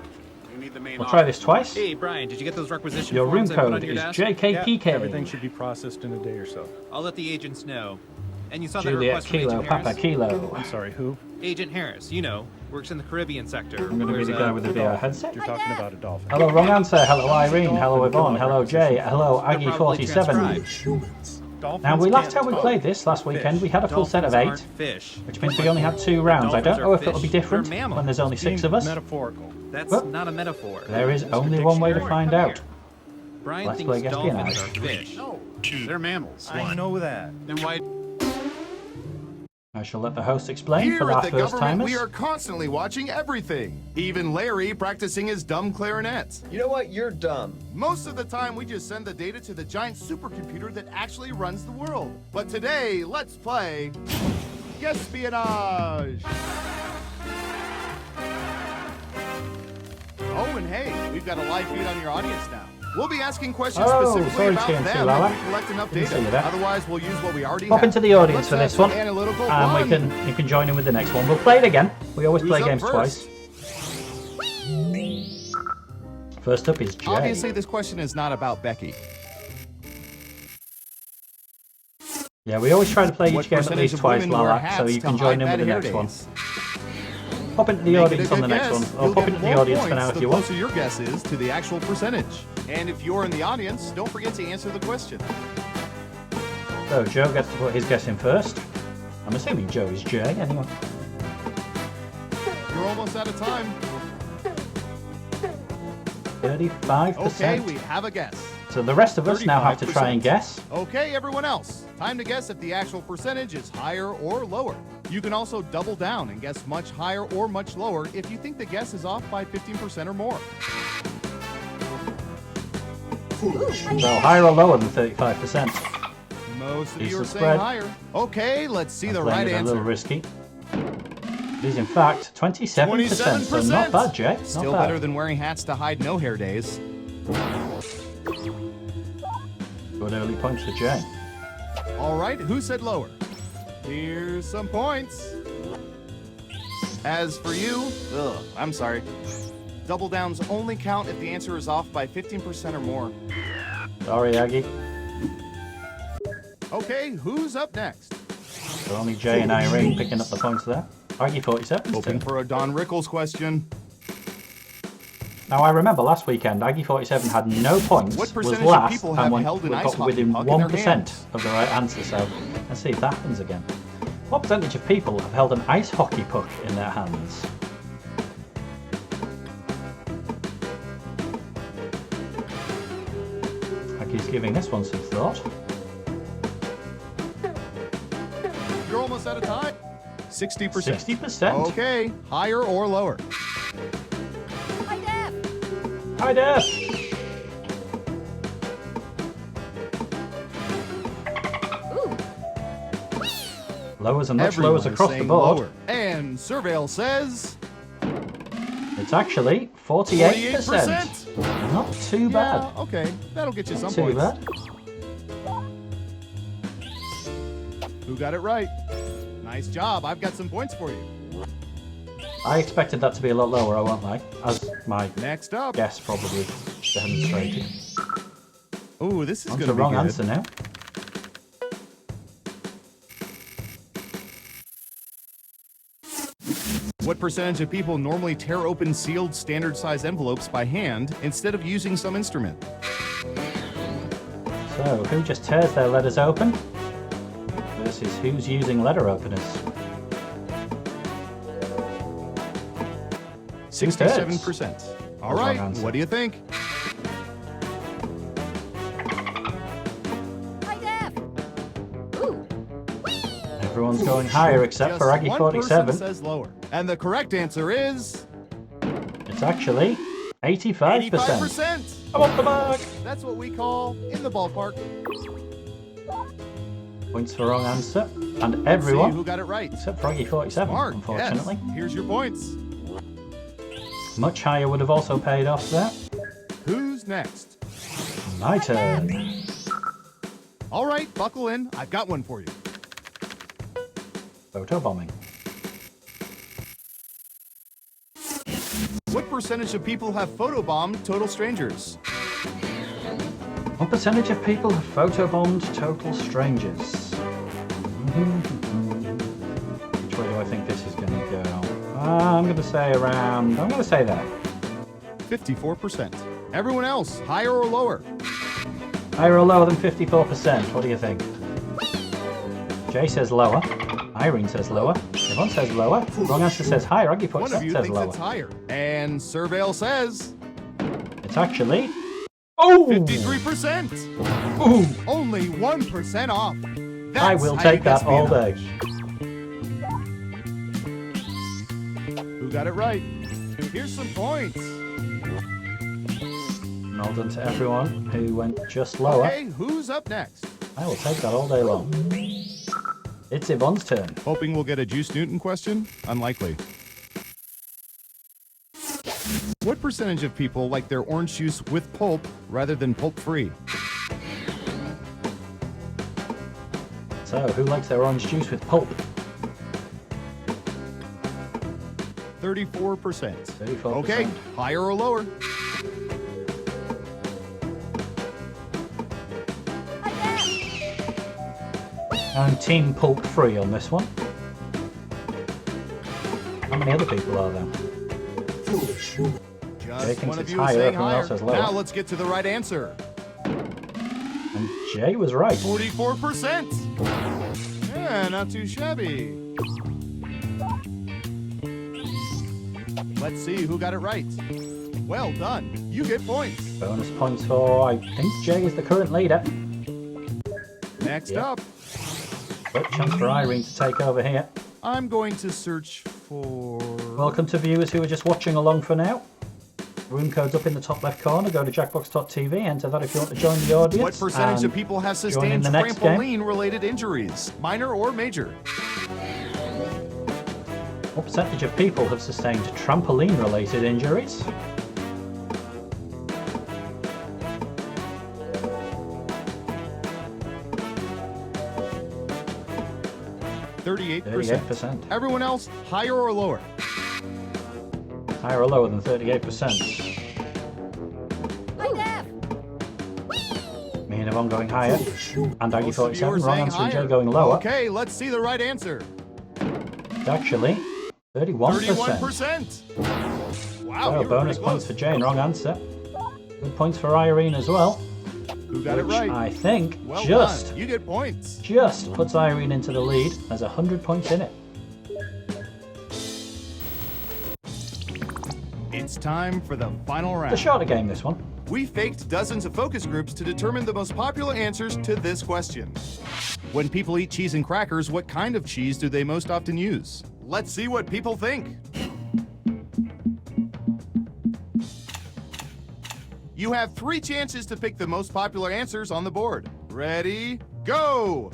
You need the main We'll try this twice. Hey, Brian, did you get those requisition Your room forms I put code on your is desk? JKPK. Yeah, everything should be processed in a day or so. I'll let the agents know. And you saw that Juliet request from Kilo, Agent Papa Harris? Kilo. I'm sorry, who? Agent Harris, you know, works in the Caribbean sector. I'm going to be the guy with the VR headset. You're talking about a dolphin. Hello, wrong answer. Hello, Irene. Hello, Yvonne. Hello, Jay. Hello, They're probably Aggie47. transcribed. Dolphins Now, last can't time we talk. played this, last weekend, we had a full set of Dolphins 8, aren't fish. which means we only had 2 rounds. I don't know if it'll be different They're mammals. when there's only 6 of us. Metaphorical. That's Well, not a metaphor. There is only one way to find out. Brian Let's thinks play dolphins Guesspionage. are fish. No, they're mammals. I know that. Then why? I shall let the host explain Here for at our the first government, timers. we are constantly watching everything. Even Larry practicing his dumb clarinets. You know what? You're dumb. Most of the time, we just send the data to the giant supercomputer that actually runs the world. But today, let's play Guesspionage. Oh, and hey, we've got a live feed on your audience now. We'll be asking questions Oh, specifically sorry, about TNC them Lala. if we collect enough Didn't see you data. there. Otherwise, we'll use what we already Pop have. into the audience Let's for have this some one, analytical and fun. you can join in with the next one. We'll play it again. We always play Who's up games first? twice. First up is Jay. Obviously, this question is not about Becky. Yeah, we always try to play What each game at percentage least of twice, women wear Lala, hats so you to can join hide in with the bad next hair one. days? Pop into the Make it audience a on the good next one, guess. or You'll pop get into the more audience for points now if the you want. closer your guess is to the actual percentage. And if you're in the audience, don't forget to answer the question. So Joe gets to put his guess in first. I'm assuming Joe is Jay, anyway. You're almost out of time. 35%. Okay, we have a guess. So the rest of us now have to try and 35%. guess. Okay, everyone else. Time to guess if the actual percentage is higher or lower. You can also double down and guess much higher or much lower if you think the guess is off by 15% or more. So higher or lower than 35%? Most of Is you the are saying spread. higher. Okay, let's see the Playing right it a little answer. risky. It is in fact 27%, so not bad, Jay. Not Still bad. better than wearing hats to hide no hair days. Good early points for Jay. All right, who said lower? Here's some points. As for you, I'm sorry. Double downs only count if the answer is off by 15% or more. Sorry, Aggie. Okay, who's up next? So only Jay and Irene picking up the points there. Aggie 47. Hoping for a Don Rickles question. Now I remember last weekend, Aggie 47 had no points, What was percentage of last, people and have went, held an ice got hockey within puck in their 1% hands? of the right answer. So let's see if that happens again. What percentage of people have held an ice hockey puck in their hands? Aggie's giving this one some thought. You're almost out of time. 60%. 60%. Okay, higher or lower? Hi, Def. Lowers and much lowers Everyone is across the saying board. lower. And Surveil says It's actually 48%. 48%. Not too bad. Yeah, okay, that'll get you some Too points. bad. Who got it right? Nice job. I've got some points for you. I expected that to be a lot lower, I won't lie, as my Next up. guess probably demonstrated. Ooh, this is On going to to be wrong good. answer now. What percentage of people normally tear open sealed standard size envelopes by hand instead of using some instrument? So, who just tears their letters open versus who's using letter openers? 67%. All Wrong right, answer. what do you think? Everyone's going higher except for Just Aggie one 47. person says lower. And the correct answer is It's actually 85%. 85%. I want the mark! That's what we call in the ballpark. Points for wrong answer. And See everyone, who got it right. except for Aggie 47, Smart. unfortunately. Yes. Here's your points. Much higher would have also paid off there. Who's next? My turn. All right, buckle in. I've got one for you. Photobombing. What percentage of people have photobombed total strangers? What percentage of people have photobombed total strangers? Which way do I think this is going to go? I'm going to say around... I'm going to say there. 54%. Everyone else, higher or lower? Higher or lower than 54%? What do you think? Jay says lower. Irene says lower. Yvonne says lower. Wrong answer says higher. Aggie One of 47 you says thinks lower. it's higher. And Surveil says It's actually... Oh! 53%. Ooh. Only 1% off. That's I will how you take that all day. Who got it right? Here's some points. And well done to everyone who went just lower. Okay, who's up next? I will take that all day long. It's Yvonne's turn. Hoping we'll get a Juice Newton question? Unlikely. What percentage of people like their orange juice with pulp rather than pulp-free? So, who likes their orange juice with pulp? 34%. 34%. Okay, higher or lower? I'm team pulp free on this one. How many other people are there? Jay Just thinks one of it's you is higher, saying everyone higher. else says lower. Now let's get to the right answer. And Jay was right. 44%. Yeah, not too shabby. Let's see who got it right. Well done. You get points. Bonus points for, I think Jay is the current leader. Next Yeah. up. But chance for Irene to take over here. I'm going to search for... Welcome to viewers who are just watching along for now. Room code's up in the top left corner. Go to jackbox.tv, enter that if you want to join the audience. What percentage of people have sustained trampoline-related injuries, minor or major? What percentage of people have sustained trampoline-related injuries? 38%. Everyone else, higher or lower? Higher or lower than 38%? Me and Yvonne going higher. And Aggie 47, wrong answer, and Jay going lower. Okay, let's see the right answer. It's actually 31%. 31%! Wow, So bonus points for Jay, wrong answer. Good points for Irene as well. Who got it right? I think Well just done. You get points. Just puts Irene into the lead. There's 100 points in it. It's time for the final round. The shorter game, this one. We faked dozens of focus groups to determine the most popular answers to this question. When people eat cheese and crackers, what kind of cheese do they most often use? Let's see what people think. You have 3 chances to pick the most popular answers on the board. Ready, go!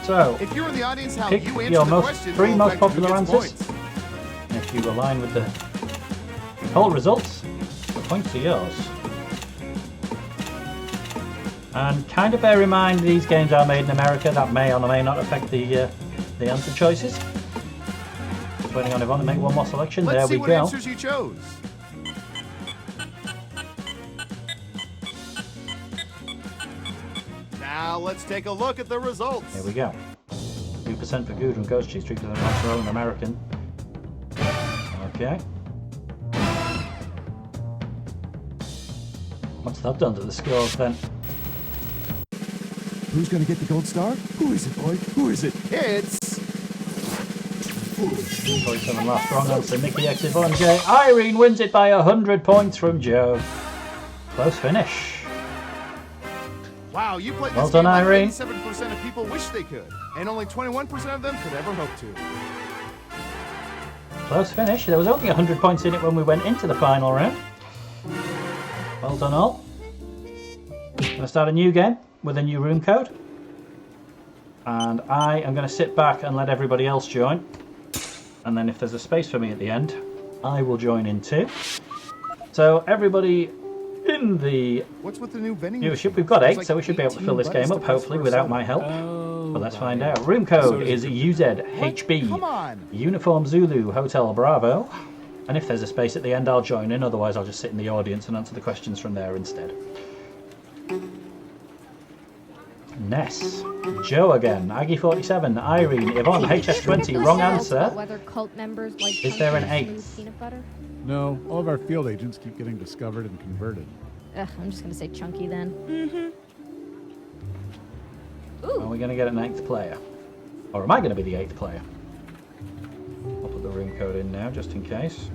So, If you're in the audience, how pick you answer your the question 3 will most affect who popular gets answers. points. And if you align with the poll results, the points are yours. And kind of bear in mind, these games are made in America. That may or may not affect the answer choices. Just waiting on Yvonne to make one more selection. Let's There see we what go. answers you chose. Now let's take a look at the results. Here we go. 2% for Gudrun Ghost Cheese, treated as a natural and American. Okay. What's that done to the scores then? Who's gonna get the gold star? Who is it, boy? Who is it? It's... 47 last wrong answer. Mickey X Yvonne J. Irene wins it by 100 points from Joe. Close finish. Wow, you played Well this done, game like Irene. 87% of people wish they could, and only 21% of them could ever hope to. Close finish. There was only 100 points in it when we went into the final round. Well done all. I'm going to start a new game with a new room code. And I am going to sit back and let everybody else join. And then if there's a space for me at the end, I will join in too. So everybody in the What's with the new vending viewership, we've got 8, so we should be able to fill this game up, hopefully, without my help. But let's find out. Room code is UZHB, Come on. Uniform Zulu, Hotel Bravo. And if there's a space at the end, I'll join in. Otherwise, I'll just sit in the audience and answer the questions from there instead. Ness, Joe again, Aggie 47, Irene, Yvonne, HS20, wrong answer. Whether cult members like Is there an chunky 8th? smooth peanut butter? No, all of our field agents keep getting discovered and converted. Ugh, I'm just gonna say chunky then. Are we going to get an 8th player? Or am I going to be the 8th player? I'll put the room code in now, just in case.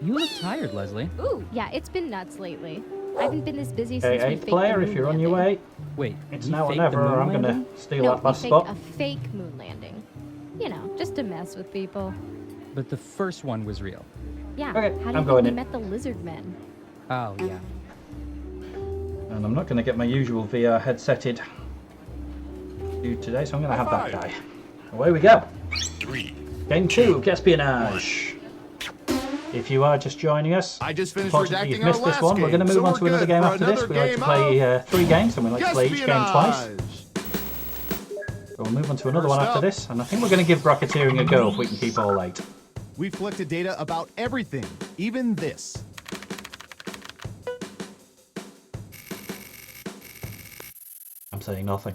You look tired, Leslie. Ooh, yeah, it's been nuts lately. I haven't been this busy Okay, since we 8th faked player, the if moon you're on your landing. way. Wait, It's you now or faked the never, or moon I'm going to landing? steal No, that last we spot. faked a fake moon landing. You know, just to mess with people. But the first one was real. Yeah, Okay, how do I'm you going think we in. met the lizard men? Oh, yeah. And I'm not going to get my usual VR headseted dude today, so I'm going to have that guy. Away we go. Game 2 of Guesspionage. If you are just joining us, I just finished unfortunately you've redacting our missed this last one. We're going to game, move so on we're to another good game for after this. another We like to game play of 3 games, and we like to play each game twice. Guesspionage. So we'll move on to another First one after up. this, and I think we're going to give bracketeering a go if we can keep all 8. We've collected data about everything, even this. I'm saying nothing.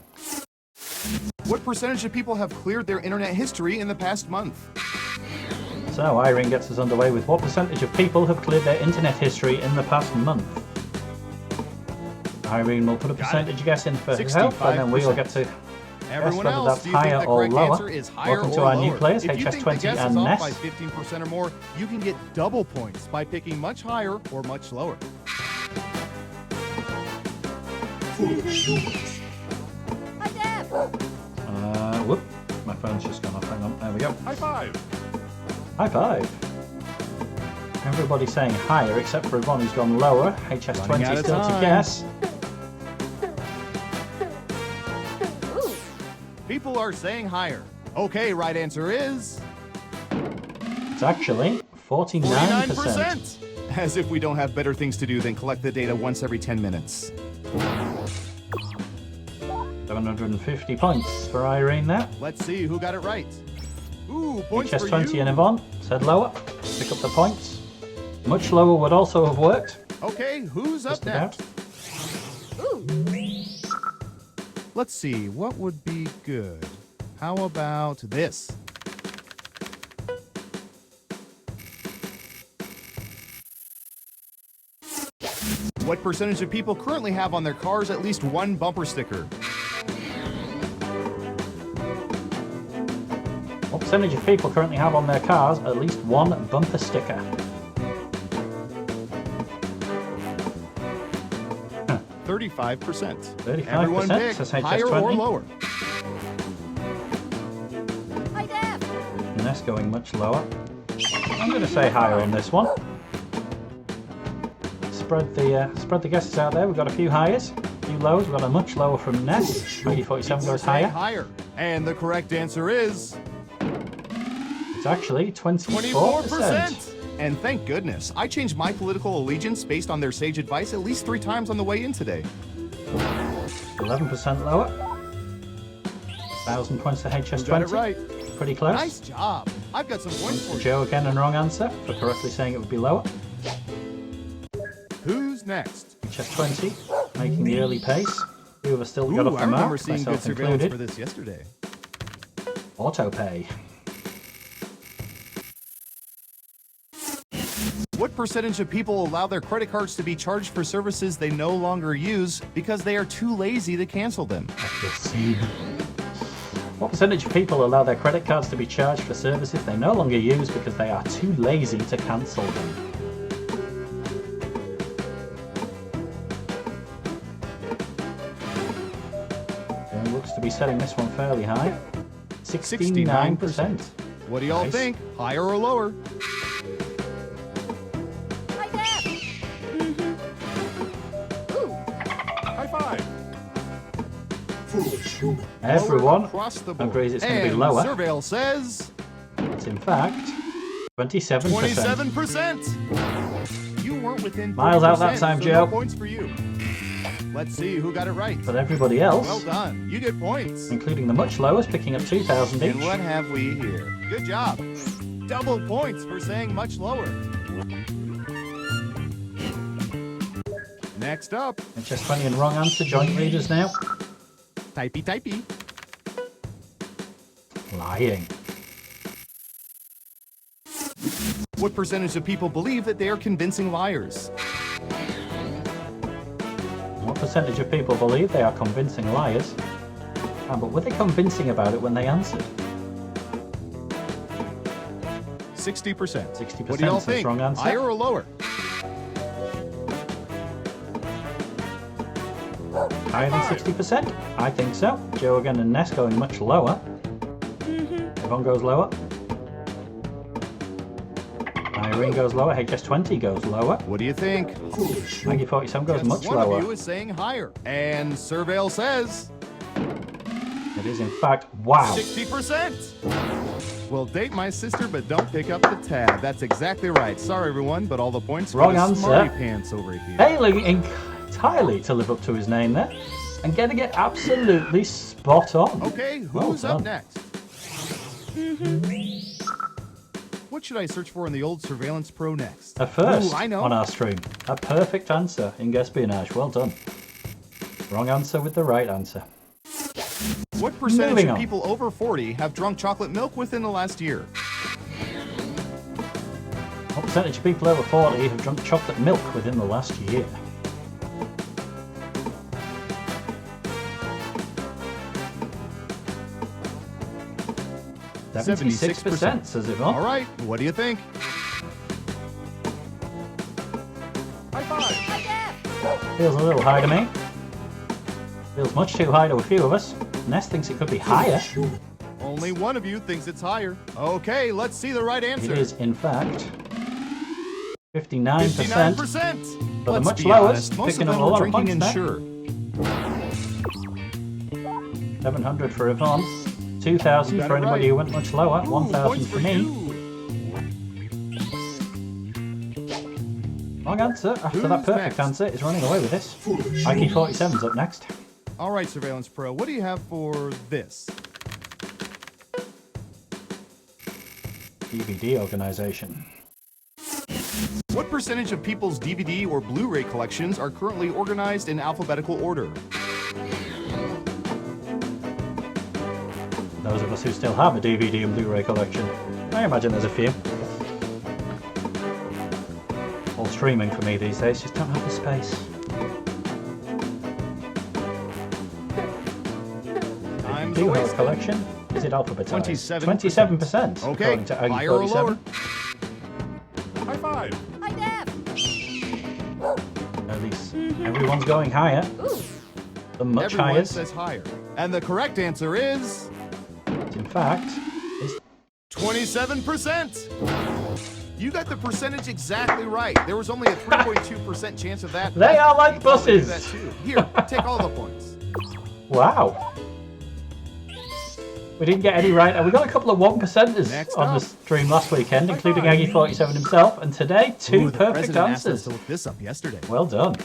What percentage of people have cleared their internet history in the past month? So Irene gets us underway with what percentage of people have cleared their internet history in the past month? Irene will put a percentage guess in for herself, and then we will get to guess Everyone whether else, that's do you think higher the or correct lower. answer is higher Welcome or to our lower? new players, If you think the HS20 guess and is off Ness. by 15% or more, you can get double points by picking much higher or much lower. microphone's just gone off. Hang on. There we go. High five. High five. Everybody's saying higher except for Yvonne who's gone lower. HS20 Running out of still to time. guess. Ooh. People are saying higher. Okay, right answer is It's actually 49%. 49%. As if we don't have better things to do than collect the data once every 10 minutes. 750 points for Irene there. Let's see who got it right. Ooh, points for HS20 you. and Yvonne said lower. Pick up the points. Much lower would also have worked. Okay, who's up Just about. next? Ooh. Let's see, what would be good? How about this? What percentage of people currently have on their cars at least one bumper sticker? What percentage of people currently have on their cars at least one bumper sticker? 35%. 35% Everyone pick says higher HS20. or lower. High def. And that's going much lower. I'm going to say higher on this one. Spread the guesses out there. We've got a few highers, a few lows. We've got a much lower from Ness. Maggie 47 goes Say higher. higher. And the correct answer is It's actually 24%. 24%. And thank goodness, I changed my political allegiance based on their sage advice at least 3 times on the way in today. 11% lower. 1,000 points to HS20. You got it right. Pretty close. Nice job. I've got some points for you. Joe again, and wrong answer for correctly saying it would be lower. Who's next? HS20 making the early pace. Few of us still got Ooh, off I the remember mark, seeing good myself surveillance included. for this yesterday. Autopay. What percentage of people allow their credit cards to be charged for services they no longer use because they are too lazy to cancel them? What percentage of people allow their credit cards to be charged for services they no longer use because they are too lazy to cancel them? It looks to be setting this one fairly high. 69%. What do y'all Nice. think? Higher or lower? High def. Ooh. High five. Everyone Lower across the board. agrees it's going to be And lower. Surveil says It's in fact 27%. 27%. You weren't within 40%, Miles out that time, so Joe. no points for you. Let's see who got it right. But everybody else, Well done. You get points. including the much lowers, picking up 2,000 each. And what have we here? Good job. Double points for saying much lower. Next up, HS20 and wrong answer, joint readers now. typey typey. Lying. What percentage of people believe that they are convincing liars? What percentage of people believe they are convincing liars? But were they convincing about it when they answered? 60%. 60% What do y'all says think? wrong answer. Higher or lower? Higher than 60%? I think so. Joe again and Ness going much lower. Yvonne goes lower. Irene goes lower. HS20 goes lower. What do you think? Maggie 47 goes much One lower. of you is saying higher. And Surveil says It is in fact, wow. 60%. Well, date my sister, but don't pick up the tab. That's exactly right. Sorry, everyone, but all the points Wrong for the answer. smarty pants over here. Failing entirely to live up to his name there. And getting it absolutely spot on. Okay, Well who's up done. next? What should I search for in the old Surveillance Pro next? A first Ooh, I know. on our stream. A perfect answer in Guesspionage. Well done. Wrong answer with the right answer. What percentage Moving of on. people over 40 have drunk chocolate milk within the last year? What percentage of people over 40 have drunk chocolate milk within the last year? Seventy-six 76%. percent says Yvonne. All right, what do you think? High five. High def. Feels a little high to me. Feels much too high to a few of us. Ness thinks it could be higher. Only Only one of you thinks it's higher. Okay, let's see the right answer. It is, in fact, 59%. 59%. But the Let's much be lower, honest, most picking of up them a were lot of drinking points there. Ensure. 700 for Yvonne. 2,000 Got for it anybody right. who went much lower. Ooh, 1,000 points for me. you. Wrong answer. After Who's that perfect next? answer is running away with this. Ike47's up next. All right, Surveillance Pro, what do you have for this? DVD organization. What percentage of people's DVD or Blu-ray collections are currently organized in alphabetical order? Those of us who still have a DVD and Blu-ray collection. I imagine there's a few. All streaming for me these days, just don't have the space. Time's Do have a wasted. collection? Is it alphabetized? 27%. 27%. Okay, according to Aggie higher or 47. lower? High five. Hi, Deb. At least everyone's going higher. Ooh. The much Everyone higher. says higher. And the correct answer is In fact, is 27%. You got the percentage exactly right. There was only a 3.2% chance of that. They are like You probably knew buses. that too. Here, take all the points. wow. We didn't get any right, and we got a couple of 1%ers Next on the up. stream last weekend, including Aggie47 himself, and today, two Ooh, the perfect president asked us answers. to look this up yesterday. Well done.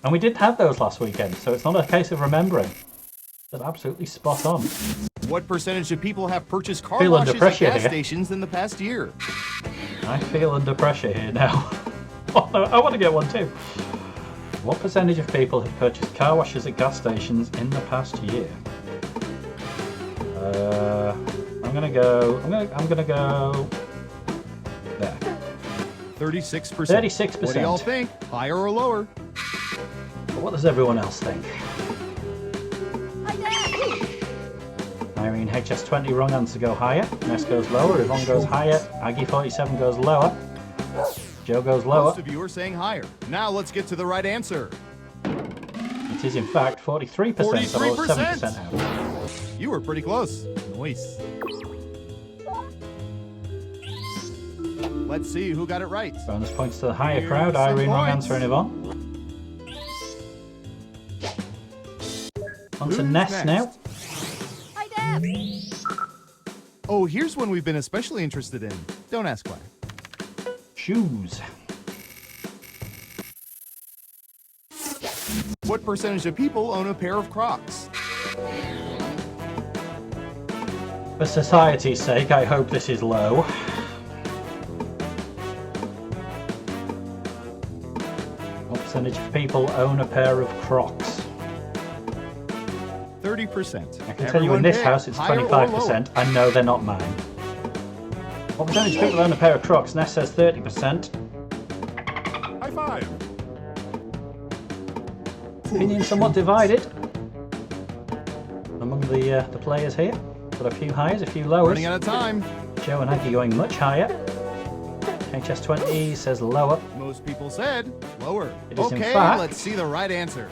And we did have those last weekend, so it's not a case of remembering. They're absolutely spot on. What percentage of people have purchased car Feel under washes at pressure gas here. stations in the past year? I feel under pressure here now. Oh, no, I want to get one too. What percentage of people have purchased car washes at gas stations in the past year? I'm gonna go there. 36%. 36%. What do y'all think? Higher or lower? But what does everyone else think? Hi, Deb. Irene HS20, wrong answer, go higher. Ness goes lower, Yvonne goes higher, Aggie47 goes lower, Joe goes lower. Most of you are saying higher. Now let's get to the right answer. It is in fact 43%, so I was 7% out. You were pretty close. Nice. Let's see who got it right. Bonus points to the higher Here's crowd, some Irene, wrong points. answer, and Yvonne. On to Who's Ness next? now. Hi, Deb. Oh, here's one we've been especially interested in. Don't ask why. Shoes. What percentage of people own a pair of Crocs? For society's sake, I hope this is low. What percentage of people own a pair of Crocs? 30%. I can tell you in this house it's higher or 25%. I know they're not mine. What percentage of people own a pair of Crocs? Ness says 30%. High five. Opinion somewhat divided among the players here. Got a few highs, a few lowers. Running out of time. Joe and Aggie going much higher. HS20 says lower. Most people said lower. It is in Okay, fact- let's see the right answer.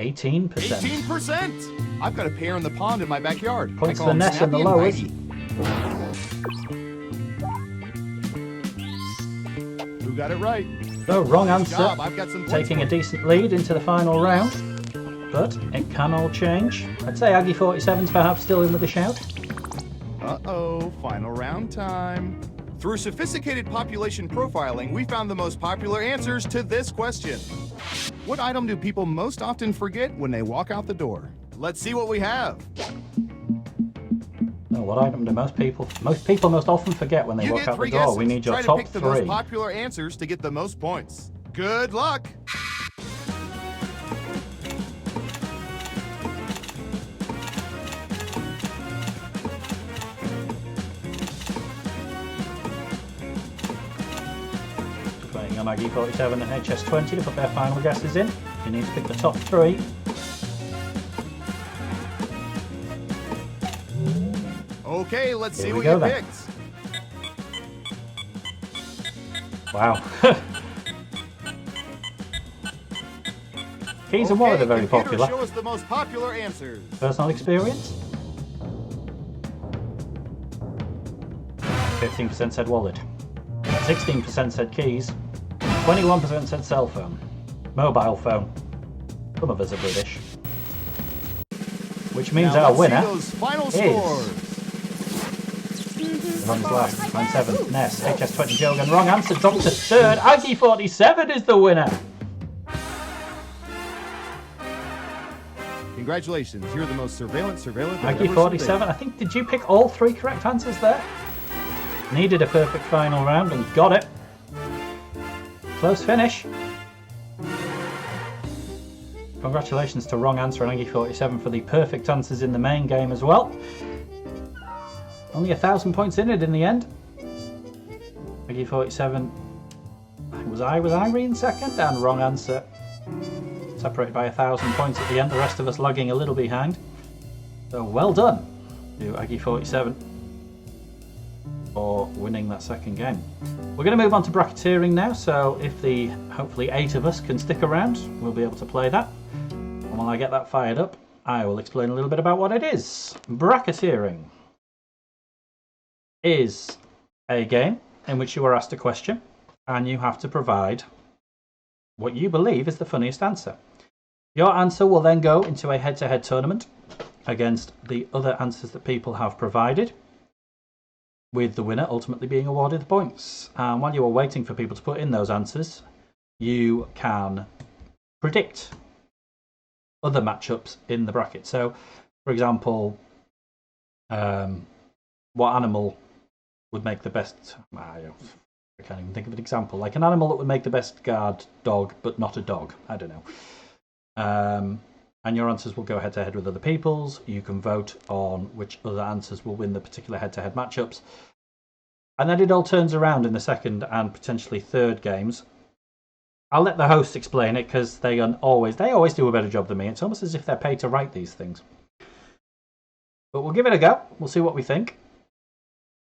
18%. 18%. I've got a pair in the pond in my backyard. Points I to call the them Ness and the Snappy lowers. Mighty. Who got it right? So, wrong Good answer. job. I've got some points Taking for a you. decent lead into the final round. But it can all change. I'd say Aggie47's perhaps still in with a shout. Uh-oh, final round time. Through sophisticated population profiling, we found the most popular answers to this question. What item do people most often forget when they walk out the door? Let's see what we have. No, what item do most people most often forget when they You walk get out the 3 door? guesses. We need your Try top to pick the most 3. popular answers to get the most points. Good luck. Playing on Aggie47 and HS20 to put their final guesses in. You need to pick the top 3. Okay, let's see Here we what you go then. picked. Wow. Keys and wallet are very computer, popular. Show us the most popular answers. Personal experience? 15% said wallet. 16% said keys. 21% said cell phone. Mobile phone. Some of us are British. Which means Now our let's winner see those final is... scores. Ron's last, I'm 7th, Ness, HS20 Jogan, wrong answer, Doctor 3rd, Aggie47 is the winner! Congratulations, you're the most surveillant I've ever Aggie47, surveilled. I think, did you pick all 3 correct answers there? Needed a perfect final round and got it. Close finish. Congratulations to wrong answer and Aggie47 for the perfect answers in the main game as well. Only 1,000 points in it in the end. Aggie47 was Irene second, and wrong answer separated by 1,000 points at the end. The rest of us lagging a little behind. So well done to Aggie47 for winning that second game. We're going to move on to bracketeering now. So if the hopefully 8 of us can stick around, we'll be able to play that. And while I get that fired up, I will explain a little bit about what it is. Bracketeering is a game in which you are asked a question and you have to provide what you believe is the funniest answer. Your answer will then go into a head-to-head tournament against the other answers that people have provided, with the winner ultimately being awarded the points. And while you are waiting for people to put in those answers, you can predict other matchups in the bracket. So, for example, what animal would make the best... I can't even think of an example. Like an animal that would make the best guard dog, but not a dog. I don't know. And your answers will go head-to-head with other people's. You can vote on which other answers will win the particular head-to-head matchups. And then it all turns around in the second and potentially third games. I'll let the hosts explain it because they always do a better job than me. It's almost as if they're paid to write these things. But we'll give it a go. We'll see what we think.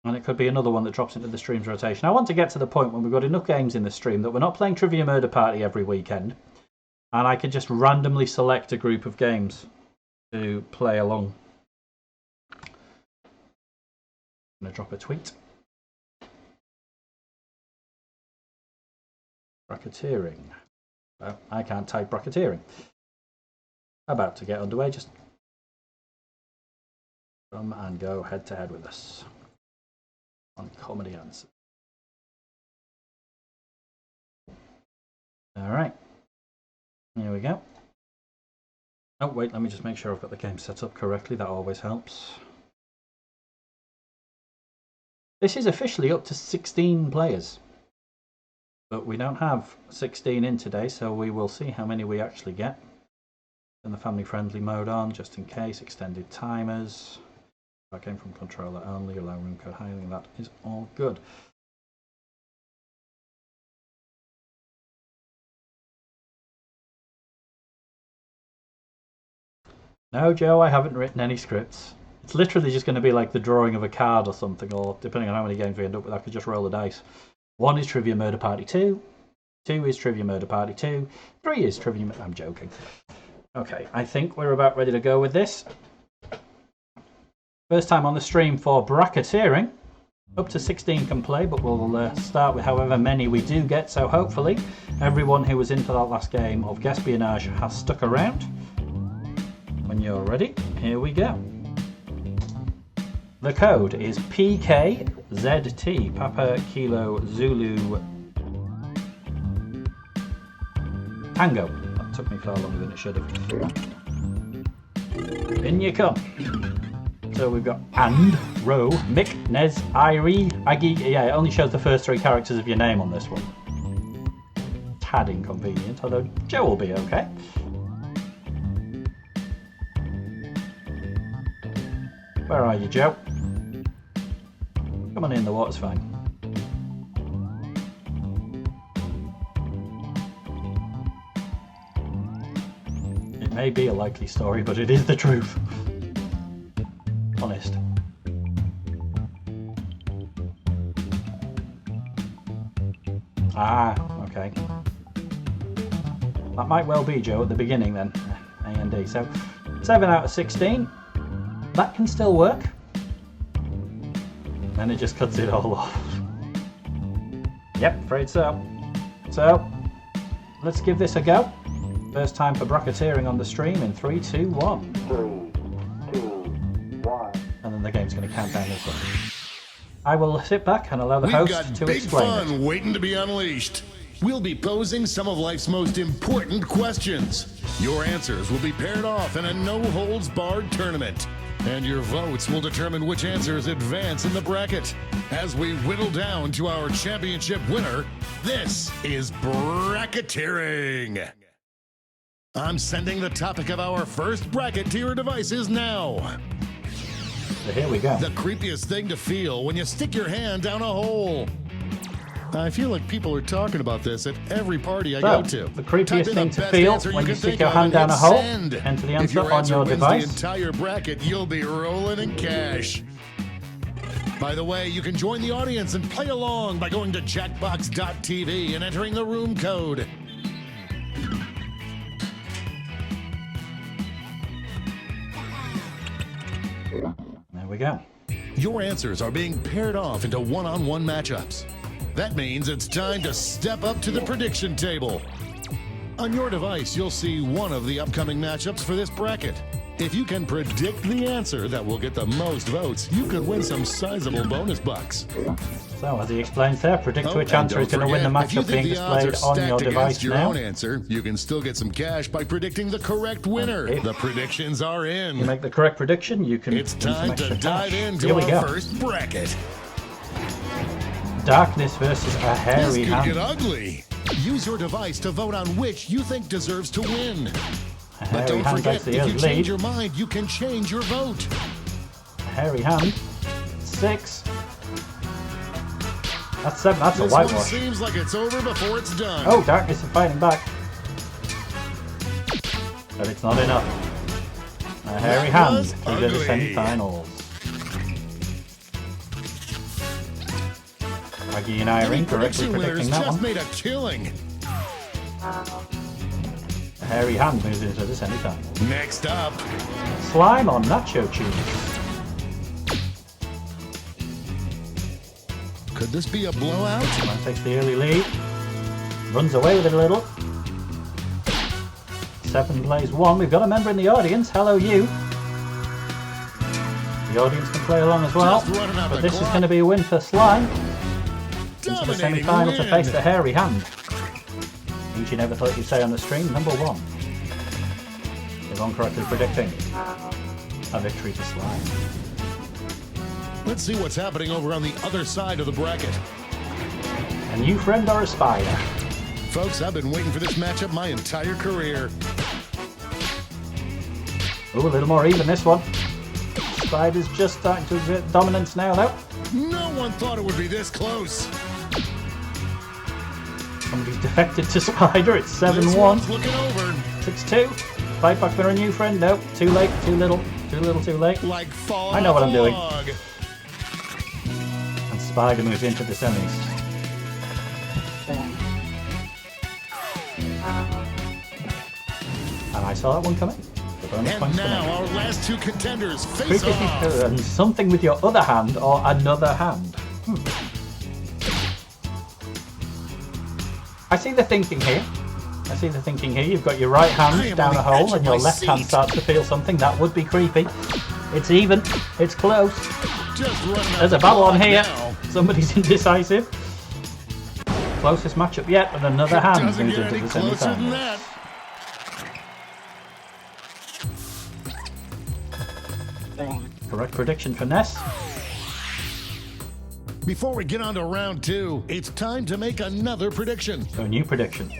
And it could be another one that drops into the stream's rotation. I want to get to the point when we've got enough games in the stream that we're not playing Trivia Murder Party every weekend. And I could just randomly select a group of games to play along. I'm going to drop a tweet. Bracketeering. Well, I can't type bracketeering. About to get underway. Just come and go head to head with us on comedy answers. All right. Here we go. Oh, wait, let me just make sure I've got the game set up correctly. That always helps. This is officially up to 16 players. But we don't have 16 in today, so we will see how many we actually get. Turn the family-friendly mode on, just in case. Extended timers. That came from controller only. Allow room code hiding. That is all good. No, Joe, I haven't written any scripts. It's literally just going to be like the drawing of a card or something, or depending on how many games we end up with, I could just roll the dice. 1 is Trivia Murder Party 2. 2 is Trivia Murder Party 2. 3 is Trivia... I'm joking. Okay, I think we're about ready to go with this. First time on the stream for bracketeering. Up to 16 can play, but we'll start with however many we do get. So hopefully everyone who was in for that last game of Guesspionage has stuck around. When you're ready, here we go. The code is PKZT, Papa Kilo Zulu Tango. That took me far longer than it should have. In you come. So we've got And, Ro, Mick, Nez, Irie, Aggie. Yeah, it only shows the first 3 characters of your name on this one. Tad inconvenient, although Joe will be okay. Where are you, Joe? Come on in, the water's fine. It may be a likely story, but it is the truth. Honest. Ah, okay. That might well be, Joe, at the beginning then. A and D. So 7 out of 16. That can still work. And it just cuts it all off. Yep, afraid so. So, let's give this a go. First time for bracketeering on the stream in 3, 2, 1. 3, 2, 1. And then the game's going to count down this one. I will sit back and allow the host to explain it. We've got big fun waiting to be unleashed. We'll be posing some of life's most important questions. Your answers will be paired off in a no-holds-barred tournament. And your votes will determine which answers advance in the bracket. As we whittle down to our championship winner, this is Bracketeering. I'm sending the topic of our first bracketeer devices now. So here we go. The creepiest thing to feel when you stick your hand down a hole. I feel like people are talking about this at every party I go to. The creepiest thing to feel when you stick your hand down a hole, enter the answer on your device. The entire bracket, you'll be rolling in cash. By the way, you can join the audience and play along by going to Jackbox.tv and entering the room code. There we go. Your answers are being paired off into one-on-one matchups. That means it's time to step up to the prediction table. On your device, you'll see one of the upcoming matchups for this bracket. If you can predict the answer that will get the most votes, you could win some sizable bonus bucks. So, as he explains there, predict which answer is going to win the matchup being displayed on your device your now. Own answer, you can still get some cash by predicting the correct winner. Okay. The predictions are in. You make the correct prediction, you can It's win some time extra to dive cash. into Here we our go. first bracket. Darkness versus a hairy This could hand. get ugly. Use your device to vote on which you think deserves to win. A But hairy don't hand forget, takes the if early you lead. change your mind, you can change your vote. A hairy hand. 6. That's 7. That's a This one whitewash. seems like it's over before it's done. Oh, Darkness is fighting back. But it's not enough. A hairy hand was through to the ugly. semi-finals. Maggie and Irene correctly Prediction winners predicting that just one. made a killing. A hairy hand moves into the semi-final. Next up, Slime on Nacho Cheese. could this be a blowout? Slime takes the early lead. Runs away with it a little. 7 plays 1. We've got a member in the audience. Hello, you. The audience can play along as well. Just running out But the this is clock. going to be a win for Slime. Into the Dominating semi-final to win. face the hairy hand. Each you never thought you'd say on the stream, number 1. Yvonne correctly predicting a victory for Slime. Let's see what's happening over on the other side of the bracket. A new friend or a spider? Folks, I've been waiting for this matchup my entire career. Ooh, a little more even this one. Spider's just starting to exert dominance now, though. No one thought it would be this close. Somebody's defected to Spider. It's This 7-1. one's looking over. 6-2. Fight back for a new friend. Nope. Too late. Too little. Too little. Too late. Like falling I know what I'm doing. log. And Spider moves into the semis. And I saw that one coming. The bonus And points for now me. our last two contenders face off. And something with your other hand or another hand. I see the thinking here. You've got your right I hand am down on a the hole edge and of your my left hand seat. starts to feel something. That would be creepy. It's even. It's close. Just running out There's the a battle on clock here. now. Somebody's indecisive. Closest matchup yet, and another It hand doesn't moves get into any the closer than semi-finals. that. Correct prediction for Ness. Before we get on to round 2, it's time to make another prediction. So a new prediction.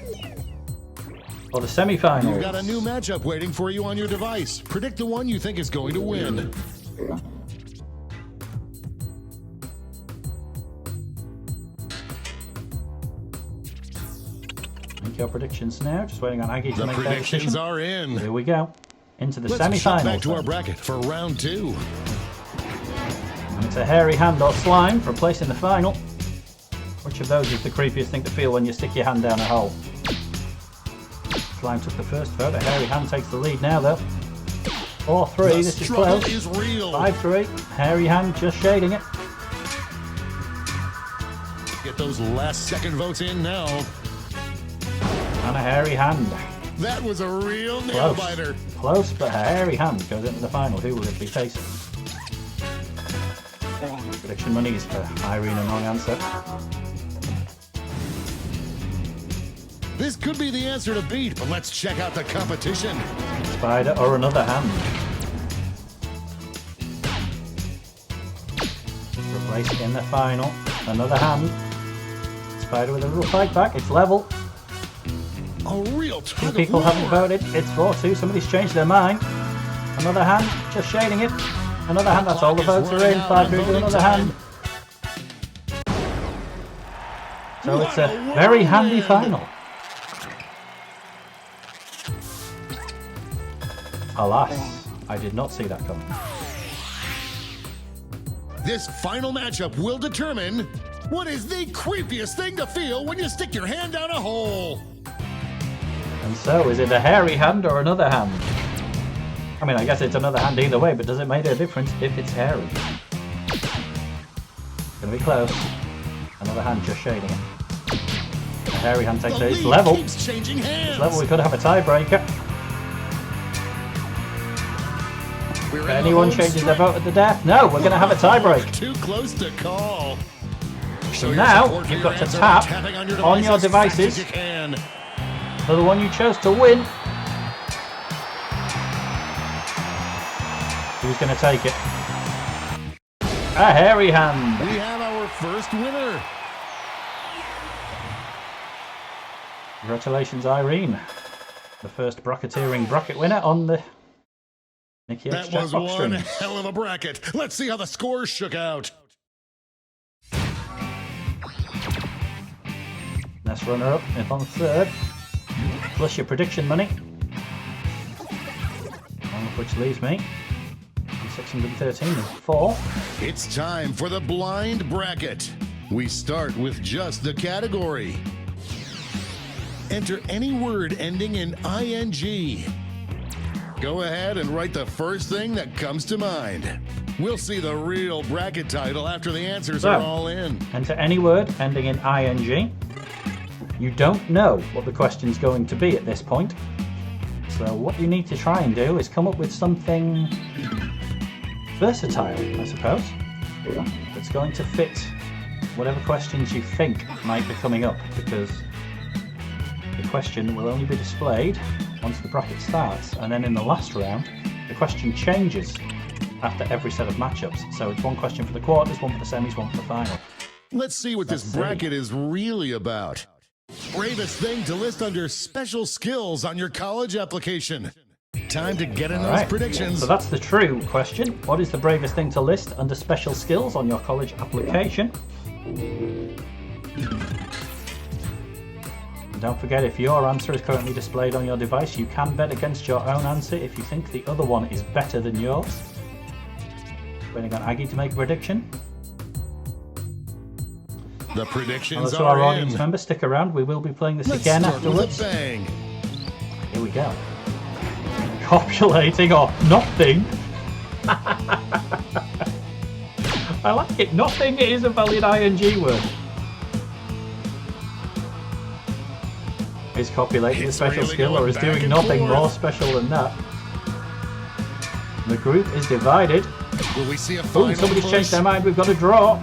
For the semi-finals. You've got a new matchup waiting for you on your device. Predict the one you think is going to win. Make your predictions now. Just waiting on Aggie to The make that predictions decision. are in. Here we go. Into the Let's shot semi-finals. back to our then. bracket for round 2. And it's a hairy hand or slime for a place in the final. Which of those is the creepiest thing to feel when you stick your hand down a hole? Slime took the first vote. A hairy hand takes the lead now, though. 4-3. This is struggle close. is real. 5-3. Hairy hand just shading it. Get those last second votes in now. And a hairy hand. That was a real nail Close. biter. Close, but a hairy hand goes into the final. Who will it be facing? Prediction money is for Irene and wrong answer. This could be the answer to beat, but let's check out the competition. Spider or another hand. Replaced in the final. Another hand. Spider with a little fight back. It's level. A real Two tug of people war. haven't voted. It's 4-2. Somebody's changed their mind. Another hand. Just shading it. Another hand. That's all the votes are in. 5-3 to another hand. So it's a very handy final. Alas, I did not see that coming. This final matchup will determine what is the creepiest thing to feel when you stick your hand down a hole. And so, is it a hairy hand or another hand? I mean, I guess it's another hand either way, but does it make a difference if it's hairy? Gonna be close. Another hand just shading it. A hairy hand takes it. It's level. Keeps changing hands. It's level. We could have a tiebreaker. We're If in the anyone home changes their stretch. vote at the death, no, we're going to have a tiebreak. Too close to call. So your now support for you've your got to answer tap by tapping on your on your device as fast devices as you can. for the one you chose to win. Who's going to take it? A hairy hand. We have our first winner. Congratulations, Irene. The first bracketeering bracket winner on the Nicky X That was Jackbox one streams. hell of a bracket. Let's see how the scores shook out. Next runner up is on third. Plus your prediction money. All of which leaves me 613 and 4. It's time for the blind bracket. We start with just the category. Enter any word ending in ing. Go ahead and write the first thing that comes to mind. We'll see the real bracket title after the answers So, are all in. Enter any word ending in ing. You don't know what the question's going to be at this point. So what you need to try and do is come up with something versatile, I suppose. That's going to fit whatever questions you think might be coming up, because the question will only be displayed once the bracket starts, and then in the last round the question changes after every set of matchups. So it's one question for the quarters, one for the semis, one for the final. Let's see what this bracket is really about. Bravest thing to list under special skills on your college application. Time to get in those predictions. So that's the true question. What is the bravest thing to list under special skills on your college application? And don't forget, if your answer is currently displayed on your device, you can bet against your own answer if you think the other one is better than yours. Waiting on Aggie to make a prediction. The predictions To our are audience in. members, stick around. We will be playing this Let's again start with a afterwards. bang. Here we go. Copulating or nothing. I like it. Nothing is a valid ing word. Is copulating a special really skill, or going is back doing and nothing forth. more special than that? The group is divided. Will we see a Oh, final somebody's push? changed their mind. We've got a draw.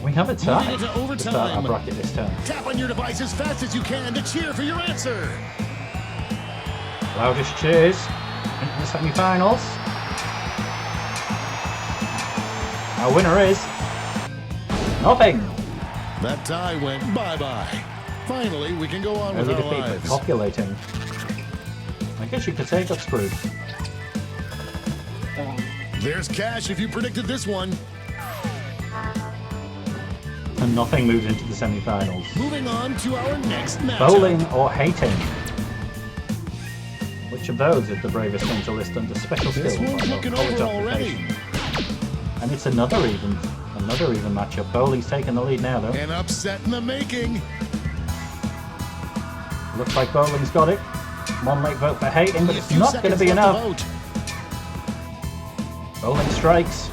We have a Moving tie into to start our overtime. bracket this time. Tap on your device as fast as you can to cheer for your answer. Loudest cheers into the semi-finals. Our winner is nothing. That tie went bye-bye. Finally, we can go on with Early our defeat, but lives. copulating. I guess you could say it got screwed. There's cash if you predicted this one. And nothing moves into the semi-finals. Moving on to our next matchup. Bowling or hating? Which of those is the bravest thing to list under special skills? This one's on your looking college over already. application? And it's another even matchup. Bowling's taking the lead now, though. An upset in the making. Looks like bowling's got it. One late vote for hating, but it's not going to be enough. Bowling strikes.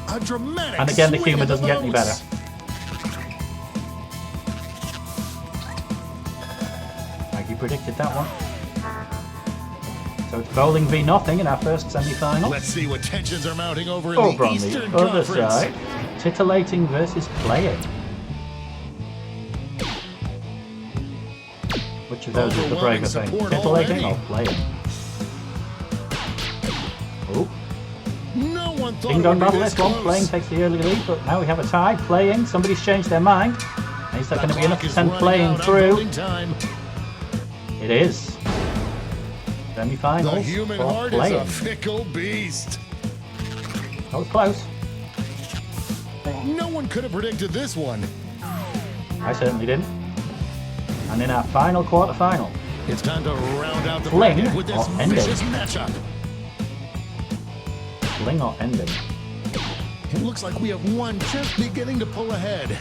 A dramatic And again, the swing humour of the doesn't get any better. votes. Maggie predicted that one. So it's bowling v nothing in our first semi-final. Let's see what tensions are mounting over in Over the on Eastern the other Conference. side. Titillating versus playing. Which of those is the braver thing? support Titillating already. or playing? Oh, No one thought ding it dong would be battle this this one. close. Playing takes the early lead, but now we have a tie. Playing, somebody's changed their mind. Is that going to be enough to send playing through? Time. It is. Semi-finals The human for heart is playing. a fickle beast. That was close. No one could have predicted this one. I certainly didn't. And in our final quarter-final, It's time to round out the Fling bracket with this or ending? vicious matchup. fling or ending. It looks like we have one just beginning to pull ahead.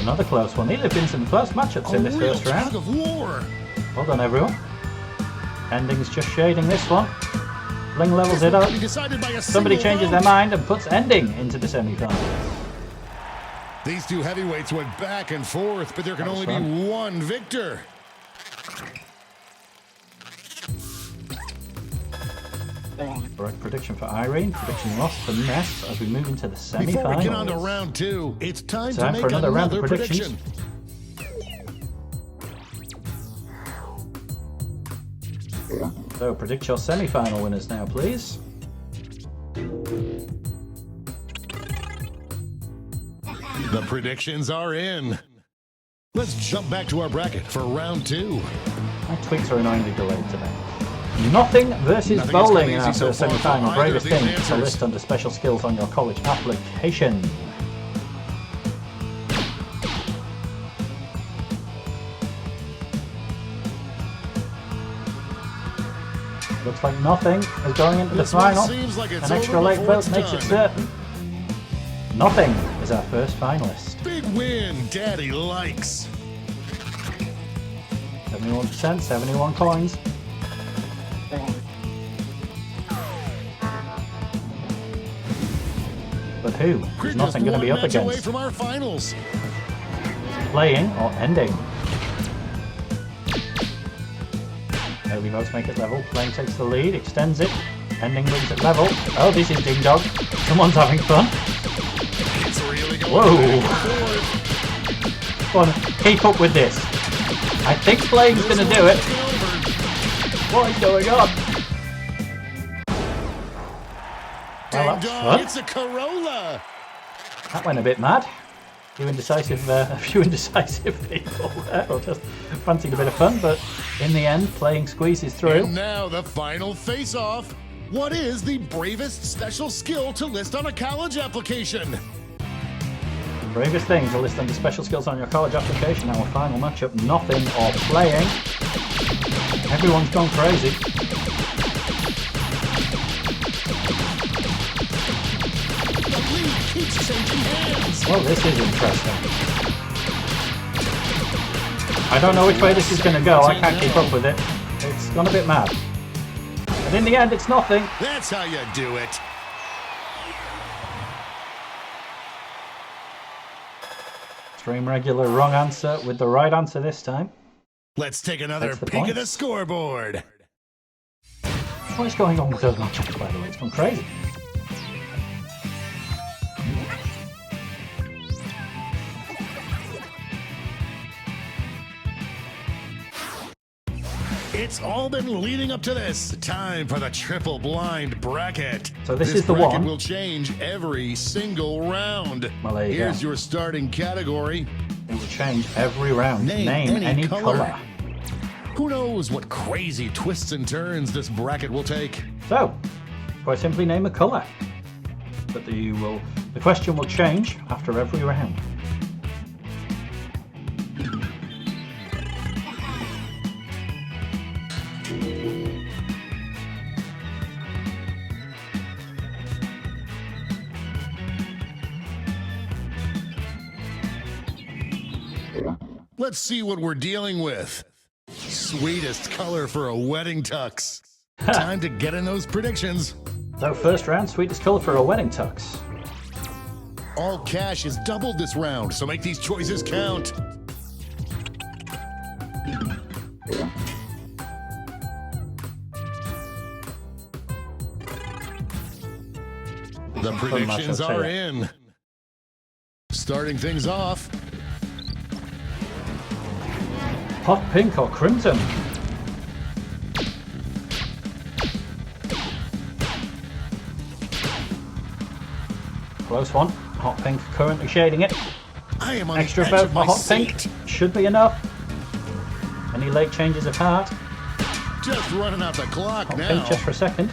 Another close one. There have been some close matchups in this real first round. tug of war. Well done, everyone. Ending's just shading this one. Fling levels it up. Be decided by a Somebody single changes vote. their mind and puts ending into the semi-finals. These two heavyweights went back and forth, but there can That was only fun. be one victor. Correct prediction for Irene. Prediction lost for Ness as we move into the Before we get on to semi-finals. round two, it's time to Time make for another round of prediction. So predict your semi-final winners now, please. The predictions are in. Let's jump back to our bracket for round two. My tweets are annoyingly delayed today. Nothing versus Nothing has bowling come in our easy so first far for semi-final. either Bravest of these thing to answers. list under special skills on your college application. Looks like nothing is going into the This one final. seems like it's An extra over late before vote it's makes it done. certain. Nothing is our first finalist. Big win, Daddy likes. 71%, 71 coins. But who We're is just nothing going to one be up match away against? from our finals. Playing or ending? Early votes make it level. Playing takes the lead, extends it. Ending brings it level. Oh, this is Ding Dong. Someone's having fun. It's really going Whoa. back and forth. Come on, keep up with this. I think Playing's going to do it. What is going on? Well, that's Ding-dong, fun. it's a Corolla. That went a bit mad. A few indecisive people there, or just fancied a bit of fun, but in the end, Playing squeezes through. And now the final face-off. What is the bravest special skill to list on a college application? Bravest thing to list under special skills on your college application. Our final matchup, nothing or playing. Everyone's gone crazy. The lead keeps changing hands. Well, this is interesting. I don't know which way this is going to go. I can't keep up with it. It's gone a bit mad. But in the end, it's nothing. That's how you do it. Stream regular wrong answer with the right answer this time. Let's take another That's the peek at point. the scoreboard. What is going on with those matchups, by the way? It's gone crazy. It's all been leading up to this. Time for the triple blind bracket. So this is the bracket one. will change every single round. Well, there you Here's go. your starting category. It will change every round. Name Name any any color. colour. Who knows what crazy twists and turns this bracket will take? So, quite simply name a colour. But the question will change after every round. Let's see what we're dealing with. Sweetest color for a wedding tux. Time to get in those predictions. So first round, sweetest colour for a wedding tux. All cash is doubled this round, so make these choices count. The predictions are in. Starting things off. Hot pink or crimson? Close one. Hot pink currently shading it. I am on Extra the edge vote of for my hot seat. pink. Should be enough. Any late changes of heart? Just running out the clock Hot now. pink just for a second.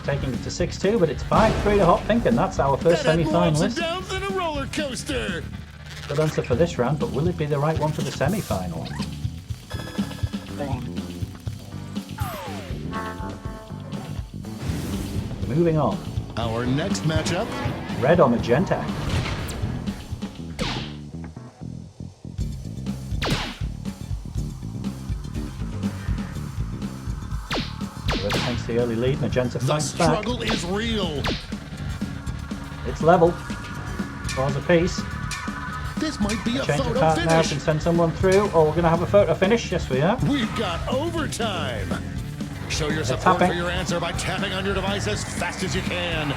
Taking it to 6-2, but it's 5-3 to hot pink, and that's our first That had more ups and semi-finalist. downs than a roller coaster. Good answer for this round, but will it be the right one for the semi-final? Moving on. Our next matchup. Red or magenta? Red takes the early lead. Magenta The fights back. struggle is real. It's level. Scores apiece. This might be a Change of photo heart now finish. can send someone through. Oh, we're going to have a photo finish. Yes, we are. We've got overtime. Show your They're support for tapping. your answer by tapping on your device as fast as you can.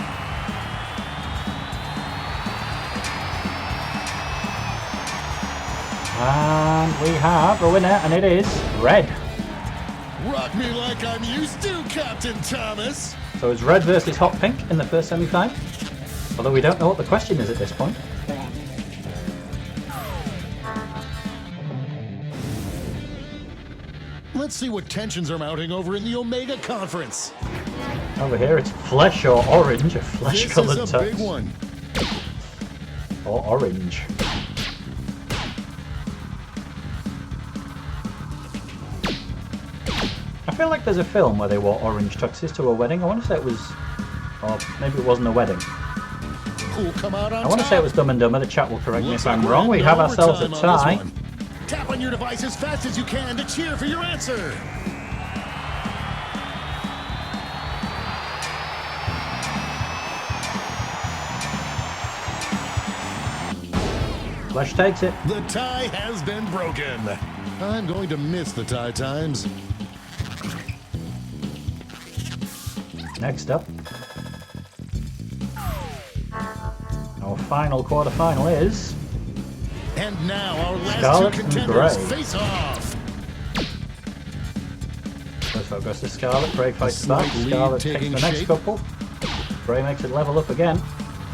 And we have a winner, and it is red. Rock me like I'm used to, Captain Thomas. So it's red versus hot pink in the first semi-final. Although we don't know what the question is at this point. Let's see what tensions are mounting over in the Omega Conference. Over here it's flesh or orange, a flesh-coloured This is a tux. big one. Or orange. I feel like there's a film where they wore orange tuxes to a wedding. I want to say it was... Or maybe it wasn't a wedding. Who'll come out on I want to say it was Dumb and Dumber. The chat will correct me if I'm wrong. We have ourselves a tie. Tap on your device as fast as you can to cheer for your answer. Flesh takes it. The tie has been broken. I'm going to miss the tie times. Next up, our final quarterfinal is And now our last Scarlet two and contenders Gray. face off. First vote goes to Scarlet. Gray fights slight back. lead Scarlet takes taking the next shape. couple. Gray makes it level up again.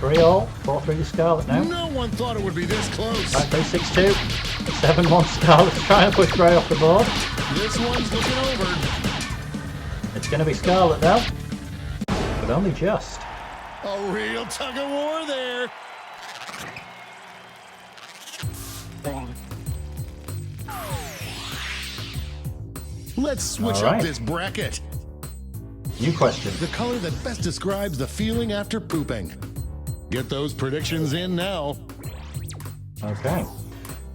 3-all. 4-3 to Scarlet now. No one thought it would be this close. 5-3, 6-2. 7-1 Scarlet's trying to push Gray off the board. This one's looking over. It's going to be Scarlet now. But only just. A real tug of war there. Let's switch All right. up this bracket. New question. The color that best describes the feeling after pooping. Get those predictions in now. Okay.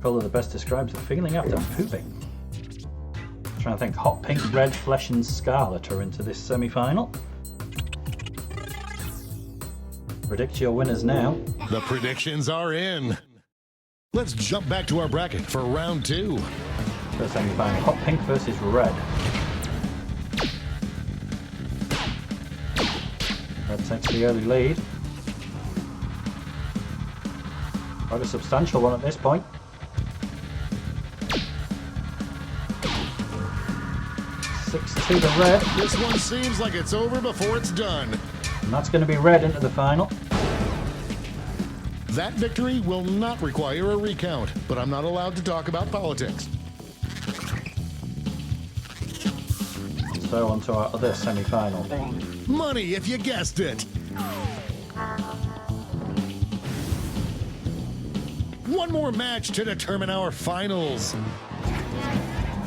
Colour that best describes the feeling after pooping. Trying to think. Hot pink, red, flesh and scarlet are into this semi-final. Predict your winners now. The predictions are in. Let's jump back to our bracket for round 2. First semi-final. Hot pink versus red. Red takes the early lead. Quite a substantial one at this point. To the red. This one seems like it's over before it's done. And that's going to be red into the final. That victory will not require a recount, but I'm not allowed to talk about politics. So on to our other semi-final. Money, if you guessed it. One more match to determine our finals.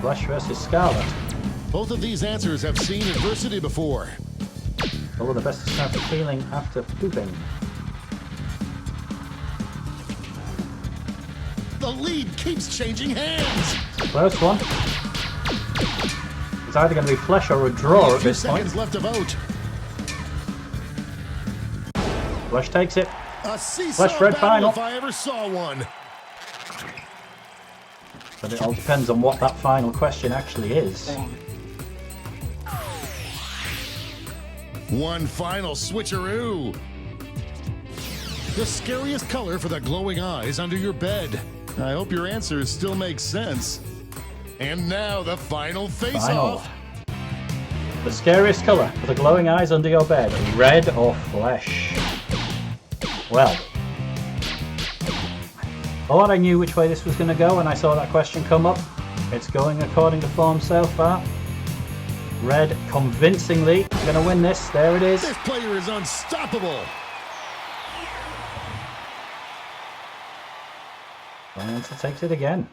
Flesh versus Scarlet. Both of these answers have seen adversity before. What were the best describes the feeling after pooping? The lead keeps changing hands. Close one. either going to be flesh or a draw at this point. Seconds left to vote. Flesh takes it. A seesaw Flesh red battle final. if I ever saw one. But it all depends on what that final question actually is. One final switcheroo. The scariest color for the glowing eyes under your bed. I hope your answers still make sense. And now the final face-off. The scariest colour for the glowing eyes under your bed, red or flesh? Well, I thought I knew which way this was going to go when I saw that question come up. It's going according to form so far. Red convincingly going to win this. There it is. This player is unstoppable. Answer takes it again.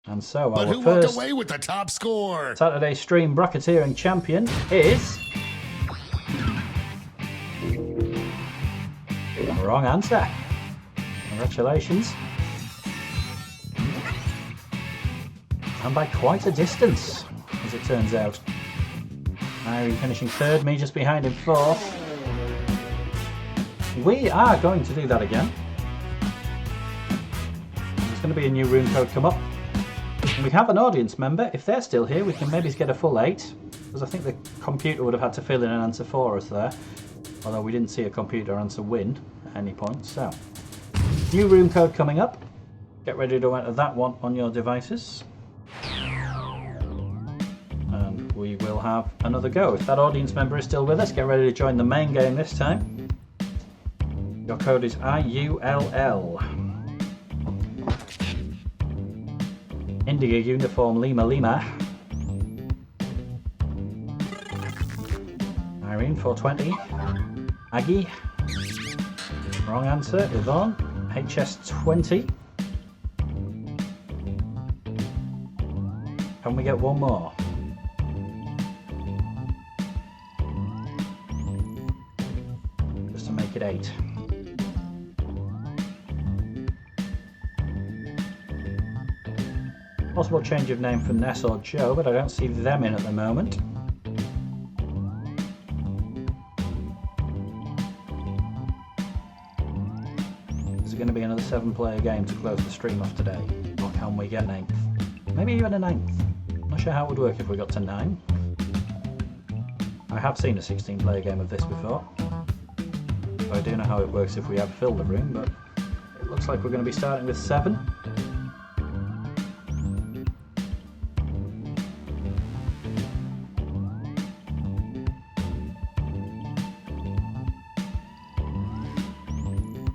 And so But our who walked first away with the top score? Saturday stream bracketeering champion is... Wrong answer. Congratulations. And by quite a distance, as it turns out. Irene finishing third, me just behind him fourth. We are going to do that again. There's going to be a new room code come up. And we have an audience member. If they're still here, we can maybe get a full 8. Because I think the computer would have had to fill in an answer for us there. Although we didn't see a computer answer win at any point. So, new room code coming up. Get ready to enter that one on your devices. And we will have another go. If that audience member is still with us, get ready to join the main game this time. Your code is IULL. India Uniform Lima Lima. Irene 420. Aggie. Wrong answer. Yvonne. HS20. Can we get one more? Just to make it 8. Possible change of name for Ness or Joe, but I don't see them in at the moment. Is it going to be another 7-player game to close the stream off today? Or can we get 9th? Maybe even a 9th. Not sure how it would work if we got to 9. I have seen a 16-player game of this before. So I do know how it works if we have filled the room, but it looks like we're going to be starting with 7.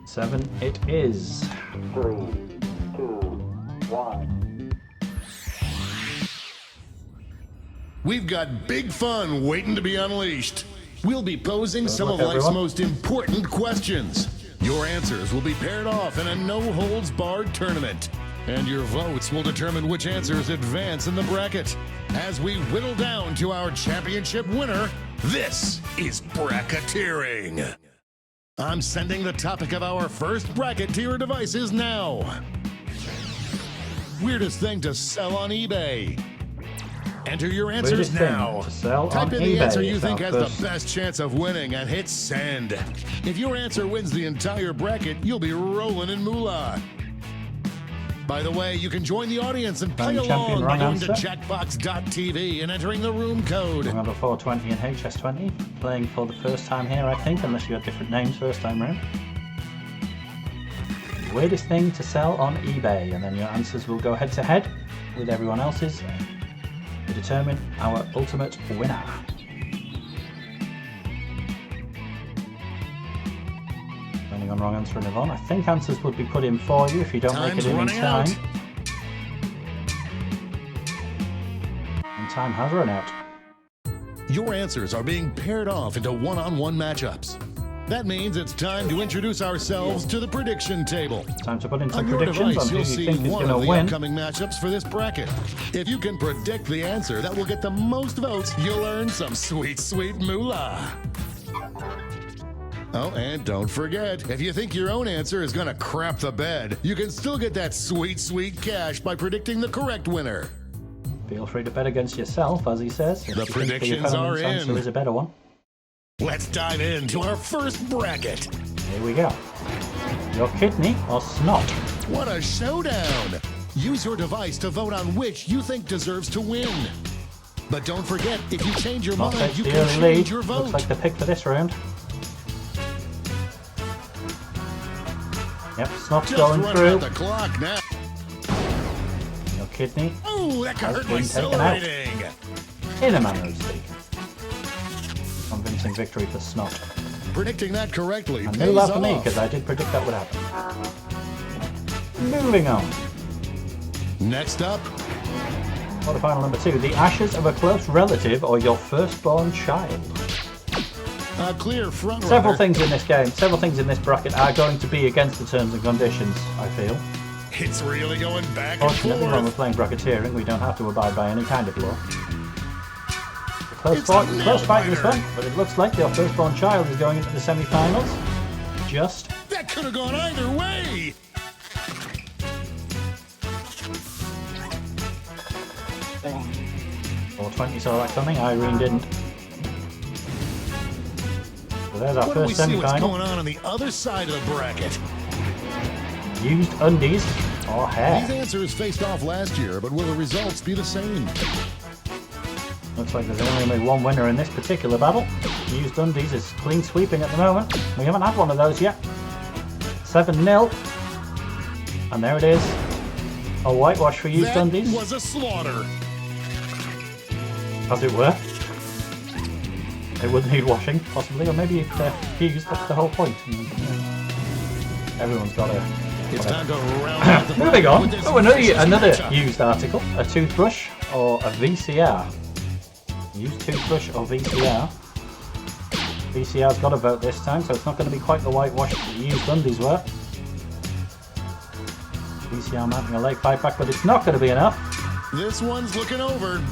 Seven it is. 3, 2, 1. We've got big fun waiting to be unleashed. We'll be posing some of luck, life's everyone. most important questions. Your answers will be paired off in a no-holds-barred tournament. And your votes will determine which answers advance in the bracket. As we whittle down to our championship winner, this is Bracketeering. I'm sending the topic of our first bracketeer devices now. Weirdest thing to sell on eBay. Enter your answers Weirdest thing now. to sell Type on in the eBay answer you is think our has first- the best chance of winning and hit send. If your answer wins the entire bracket, you'll be rolling in moolah. By the way, you can join the audience and play Champion, along by wrong going to answer. Jackbox.tv and entering the room code. Remember 420 and HS20 playing for the first time here, I think, unless you had different names first time round. Weirdest thing to sell on eBay, and then your answers will go head to head with everyone else's to determine our ultimate winner. Depending on wrong answer and Yvonne, I think answers would be put in for you if you don't Time's make it in running time. out. And time has run out. Your answers are being paired off into one-on-one matchups. That means it's time to introduce ourselves to the prediction table. Time to put in some On your predictions device, on who you'll you see think is one going of to the win. upcoming matchups for this bracket. If you can predict the answer that will get the most votes, you'll earn some sweet, sweet moolah. Oh, and don't forget, if you think your own answer is going to crap the bed, you can still get that sweet, sweet cash by predicting the correct winner. Feel free to bet against yourself, as he says. If The you think predictions the are opponent's answer in. is a better one. Let's dive into our first bracket. Here we go. Your kidney or snot? What a showdown! Use your device to vote on which you think deserves to win. But don't forget, if you change your Snot mind, takes you the can early change lead. your vote. Looks like the pick for this round. Yep, snot's Just going running through. out the clock now. Your kidney Oh, that has hurt my been soul taken out. rating. In a manner of speaking. Convincing victory for snot. Predicting that correctly And pays no love for me, off. because I did predict that would happen. Moving on. Next up, Quarterfinal number 2. The ashes of a close relative or your firstborn child. a clear front Several runner. things in this game, several things in this bracket are going to be against the terms and conditions, I feel. It's really going back and Fortunately, when we're forth. playing bracketeering, we don't have to abide by any kind of law. Close It's fight, a close fight in this nail-biter. one, but it looks like your firstborn child is going into the semi-finals. Just That could have gone either way. 420 saw that coming, Irene didn't. So there's our Why don't we first see what's semi-final. going on the other side of the bracket? Used undies or These hair. answers faced off last year, but will the results be the same? Looks like there's only one winner in this particular battle. Used undies is clean sweeping at the moment. We haven't had one of those yet. 7-0. And there it is. A whitewash for used That undies, was a slaughter. as it were. It would need washing, possibly, or maybe it's fused. That's the whole point. Everyone's got a... It's time to round out the Moving bracket on. with this Oh, vicious another matchup. used article. A toothbrush or a VCR. Used toothbrush or VCR. VCR's got a vote this time, so it's not going to be quite the whitewash that the used undies were. VCR mounting a leg fight back, but it's not going to be enough. This one's looking over.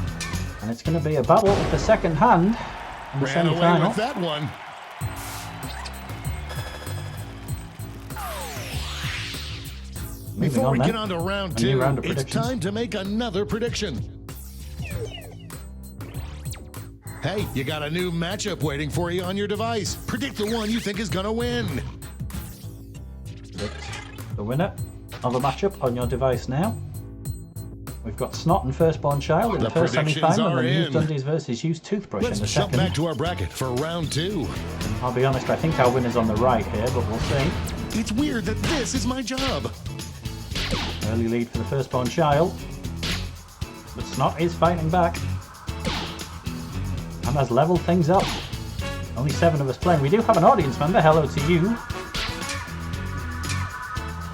And it's going to be a battle of the second hand in the Ran away semi-final. with that one. Moving Before on we then. get on to round A new 2, round of it's predictions. time to make another prediction. Hey, you got a new matchup waiting for you on your device. Predict the one you think is gonna win. Predict the winner of a matchup on your device now. We've got Snot and Firstborn Child in the The first predictions semi-final, are and Used in. Undies versus Used Toothbrush Let's in the jump second. back to our bracket for round 2. I'll be honest, I think our winner's on the right here, but we'll see. It's weird that this is my job. Early lead for the Firstborn Child. But Snot is fighting back. And has leveled things up. Only 7 of us playing. We do have an audience member. Hello to you.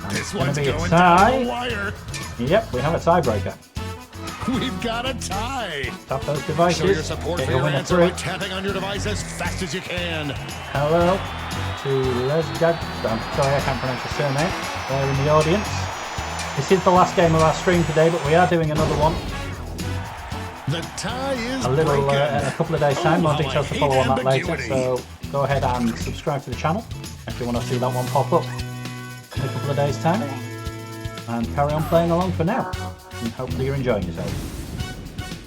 And This it's going one's to be a going down tie. the wire. Yep, we have a tiebreaker. We've got a tie. Tap those devices. Show your support Get for your your winner answer through. by tapping on your device as fast as you can. Hello to Lesgad. I'm sorry, I can't pronounce your surname. There in the audience. This is the last game of our stream today, but we are doing another one The tie is a little broken. in a couple of days' time. More how I details to hate follow on that later. ambiguity. So go ahead and subscribe to the channel if you want to see that one pop up in a couple of days' time. And carry on playing along for now. And hopefully you're enjoying yourself.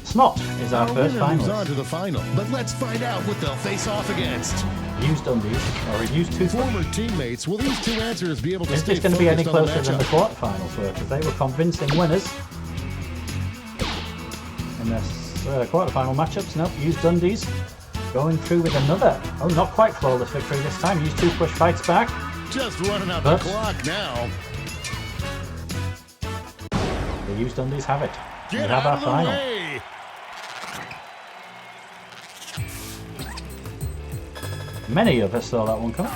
Snot is our first winner moves on finalist. to the final, but let's find out what they'll face off against. Used undies or a used toothbrush. Former teammates, will these two answers be able to Is stay this going to be any focused on closer than the matchup? quarterfinals were? Because they were convincing winners in the quarterfinal matchups. Nope, Used Undies going through with another. Oh, not quite flawless victory this time. Used Toothbrush fights back. Just running out But- the clock now. The Used Undies have it. We Get have out our of the final. way. Many of us saw that one coming.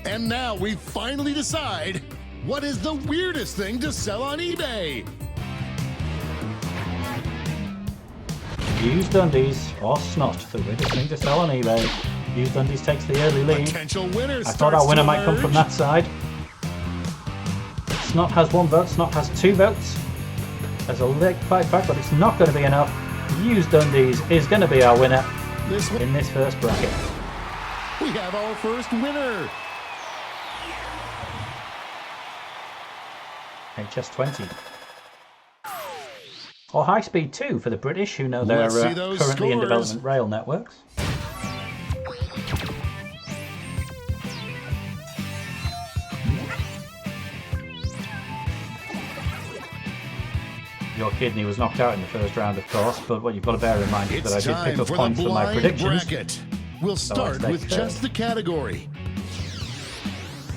And now we finally decide what is the weirdest thing to sell on eBay. Used Undies or Snot, the weirdest thing to sell on eBay. Used Undies takes the early lead. Potential winners. I thought our winner might come from that side. Snot has 1 vote, Snot has 2 votes. There's a leg fight back, but it's not going to be enough. Used Undies is going to be our winner This one, in this first bracket. we have our first winner. HS20. Or High Speed 2 for the British who know they're Let's see those currently in scores. development rail networks. Your kidney was knocked out in the first round, of course, but what you've got to bear in mind is It's that I did time pick up for the points for my blind predictions. bracket. We'll So I start stay with third. just the category.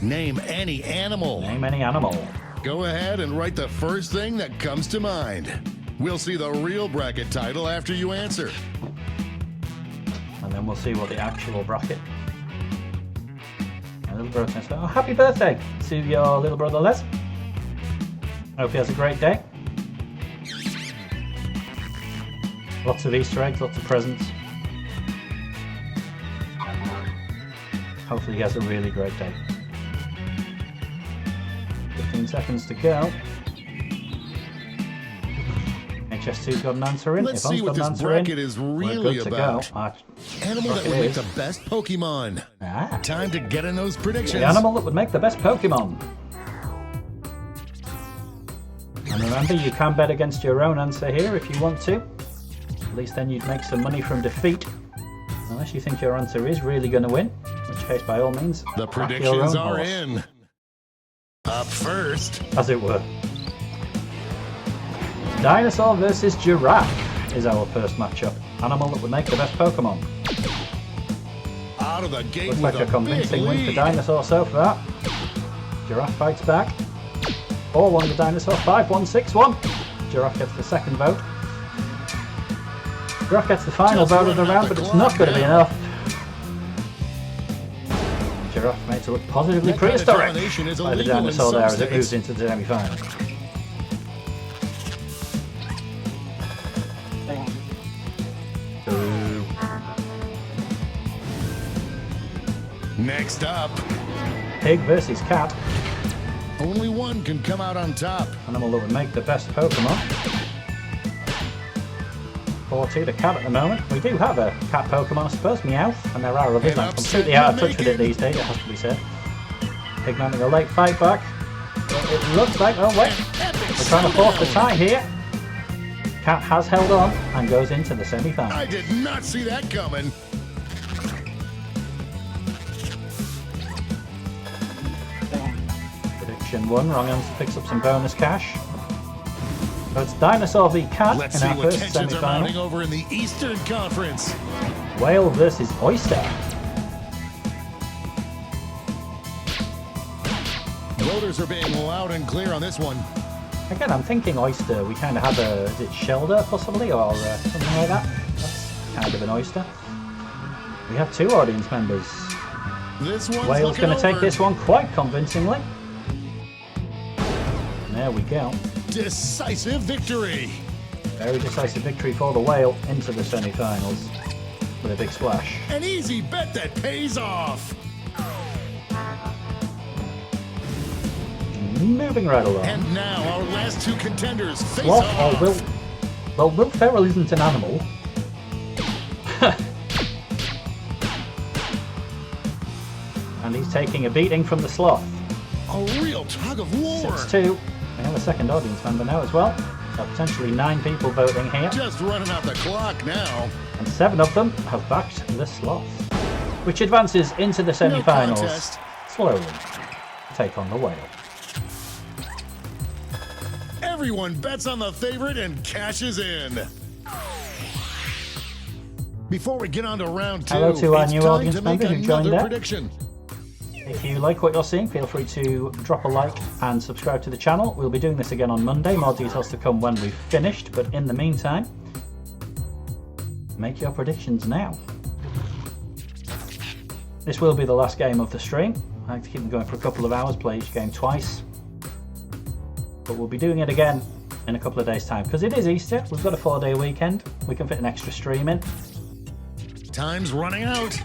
Name any animal. Name any animal. Go ahead and write the first thing that comes to mind. We'll see the real bracket title after you answer. And then we'll see what the actual bracket. My little brother says, oh, happy birthday to your little brother Les. Hope he has a great day. Lots of Easter eggs, lots of presents. Hopefully he has a really great day. 15 seconds to go. HS2's got an answer in. Let's see Yvonne's what got an this answer bracket in. is We're really good to about. go. Animal that bracket would make is- the best Pokemon. Ah. Time to get in those predictions. The animal that would make the best Pokemon. And remember, you can bet against your own answer here if you want to. At least then you'd make some money from defeat. Unless you think your answer is really going to win. In which case, by all means, The back your predictions own are horse, in. Up first. as it were. Dinosaur versus giraffe is our first matchup. Animal that would make the best Pokemon. Out of the gate Looks with like a big convincing win for lead. Dinosaur so far. Giraffe fights back. 4-1 to Dinosaur, 5-1, 6-1. Giraffe gets the second vote. Giraffe gets the final Just vote of the running out round, the but it's clock not going to be now. enough. Giraffe made to look positively That kind of prehistoric domination is by the illegal in Dinosaur some there as it states. moves into the semi-final. Boo. Next up, Pig versus cat. only one can come out on top. Animal that would make the best Pokemon. 4-2 to cat at the moment. We do have a cat Pokemon, I suppose, Meowth, and there are others. And I'm upset completely out of you're touch with it making. these days, it has to be said. Pig mounting a late fight back. But it looks like, oh wait, we're trying to force the tie here. Cat has held on and goes into the semi-final. I did not see that coming. Prediction 1, wrong answer picks up some bonus cash. So it's Dinosaur v Cat Let's in see our what first tensions are semi-final. mounting over in the Eastern Conference. Whale versus Oyster. Voters are being loud and clear on this one. Again, I'm thinking oyster. We kind of have a, is it shelder possibly, or something like that? That's kind of an oyster. We have 2 audience members. This one's Wales looking going to take over. this one quite convincingly. There we go. Decisive victory. Very decisive victory for the Whale into the semi-finals with a big splash. An easy bet that pays off. Moving right along. And now our last 2 contenders face Sloth off. or Will? Well, Will Ferrell isn't an animal. And he's taking a beating from the Sloth. A real tug of war. 6-2. We have a second audience member now as well. So potentially 9 people voting here. Just running out the clock now. And 7 of them have backed the Sloth. Which advances into the semi-finals. contest. Slowly. Take on the Whale. Everyone bets on the favorite and cashes in. Before we get on to round 2, Hello to our it's new time audience to make member who joined another there. prediction. If you like what you're seeing, feel free to drop a like and subscribe to the channel. We'll be doing this again on Monday. More details to come when we've finished. But in the meantime, make your predictions now. This will be the last game of the stream. I like to keep them going for a couple of hours, play each game twice. But we'll be doing it again in a couple of days' time. Because it is Easter, we've got a 4-day weekend. We can fit an extra stream in. Time's running out.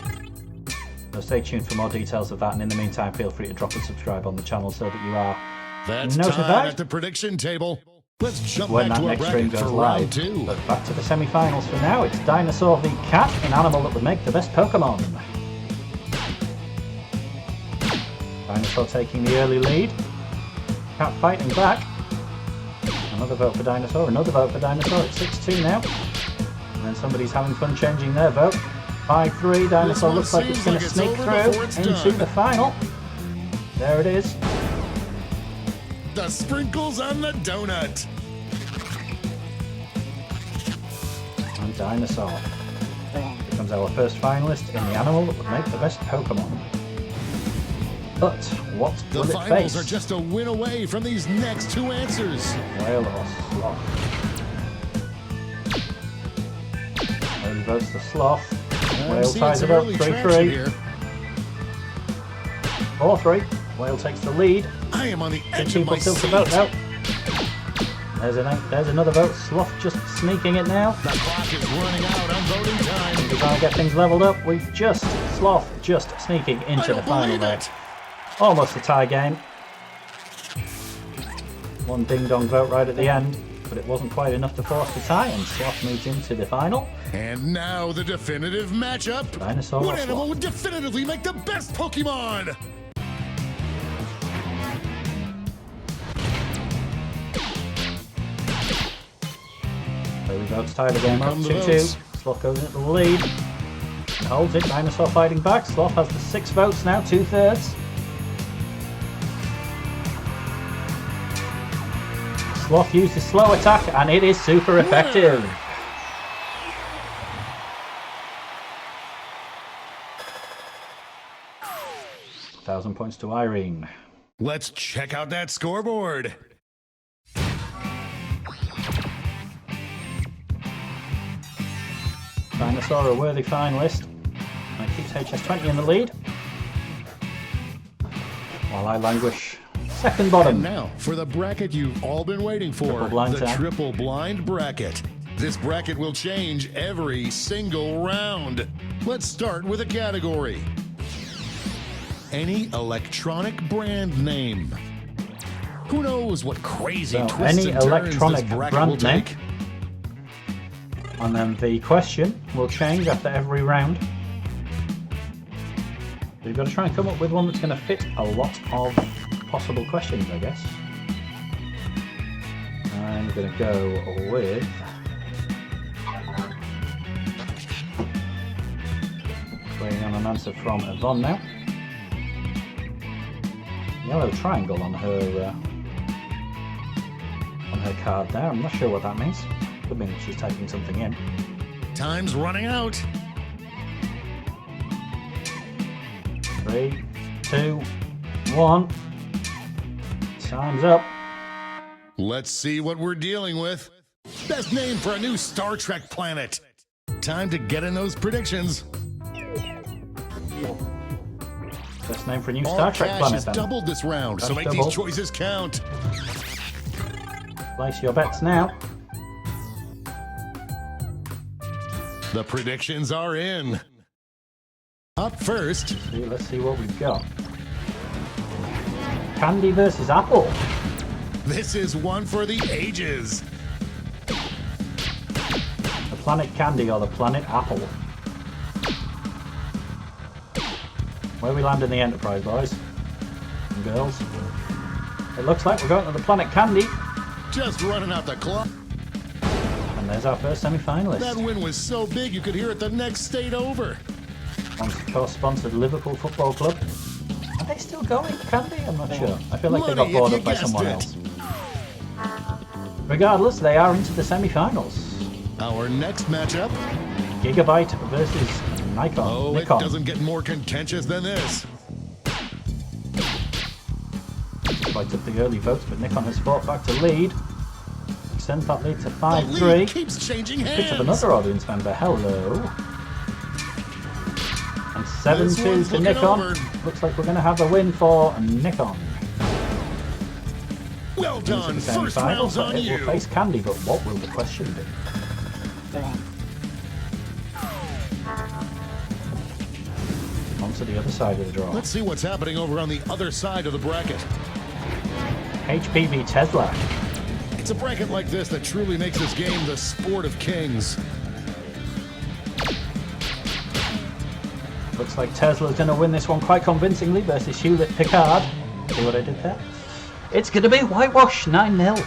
So stay tuned for more details of that. And in the meantime, feel free to drop and subscribe on the channel so that you are That's time notified at the prediction table. Let's jump when back that to our next stream bracket goes for live. round 2. But back to the semi-finals for now. It's Dinosaur v Cat, an animal that would make the best Pokemon. Dinosaur taking the early lead. Cat fighting back. And Another vote for Dinosaur, another vote for Dinosaur. It's 6-2 now. And then somebody's having fun changing their vote. 5-3, Dinosaur looks like it's going to sneak through into the final. There it is. The sprinkles on the donut. And Dinosaur becomes our first finalist in the animal that would make the best Pokemon. But what The will it finals face? are just a win away from these next two answers. Whale or Sloth? Whale votes the Sloth. Whale ties it up 3-3. 4-3. Whale takes the lead. I am on the edge Two of my people seat. still to vote now. There's another vote. Sloth just sneaking it now. The clock is running out on voting time. We're trying to get things leveled up. Sloth just sneaking into the final there. Almost a tie game. One ding-dong vote right at the end, but it wasn't quite enough to force the tie, and Sloth moves into the final. And now the definitive matchup. Dinosaur What or animal Sloth? would definitively make the best Pokemon? So we votes tie the game up, Come the 2-2. votes. Sloth goes into the lead. And holds it, Dinosaur fighting back. Sloth has the 6 votes now, 2/3. Sloth used his slow attack, and it is super effective. $1,000 points to Irene. Let's check out that scoreboard. Dinosaur, a worthy finalist. And it keeps HS20 in the lead. While I languish second bottom. And now for the bracket you've all been waiting for, Triple blind the tag. triple blind bracket. This bracket will change every single round. Let's start with a category. Any electronic brand name. Who knows what crazy So, twists any and turns electronic this bracket brand will name. take. And then the question will change after every round. We've got to try and come up with one that's going to fit a lot of possible questions, I guess. I'm going to go with... waiting on an answer from Yvonne now. Yellow triangle on her card there. I'm not sure what that means. Could mean she's typing something in. Time's running out. 3, 2, 1. Time's up. Let's see what we're dealing with. Best name for a new Star Trek planet. Time to get in those predictions. Best name for a new All Star Trek cash planet is then. doubled this round, so Cash make double. these choices count. Place your bets now. The predictions are in. Up first, Let's see what we've got. Candy versus Apple. this is one for the ages. The planet Candy or the planet Apple? Where we land in the Enterprise, boys and girls. It looks like we're going to the planet Candy. Just running out the clock. And there's our first semi-finalist. That win was so big you could hear it the next state over. Co-sponsored Liverpool Football Club. Are they still going, Candy? I'm not sure. I feel like they got Money, bought if up by you someone guessed else. Regardless, they are into the semi-finals. Our next matchup. Gigabyte versus Nikon. Oh, Nikon. it doesn't get more contentious than this. Gigabyte took the early votes, but Nikon has fought back to lead. Extends that lead to The 5-3. lead keeps changing Picked up hands. another audience member. Hello. And This 7-2 one's to looking Nikon. over. Looks like we're going to have a win for Nikon. Well Into done. the First semi-finals, round's but on it you. will face Candy, but what will the question be? On to the other side of the draw. Let's see what's happening over on the other side of the bracket. HPV Tesla. It's a bracket like this that truly makes this game the sport of kings. Looks like Tesla's going to win this one quite convincingly versus Hewlett Picard. See what I did there? It's going to be whitewash, 9-0.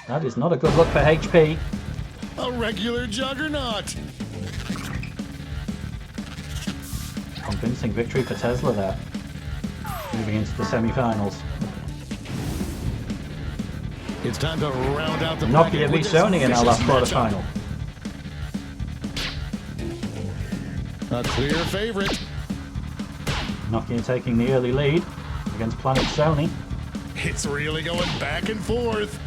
That is not a good look for HP. A regular juggernaut. Convincing victory for Tesla there. Moving into the semi-finals. It's time to round out the Nokia beat Sony in our last quarter-final. A clear favorite. Nokia taking the early lead against Planet Sony. It's really going back and forth.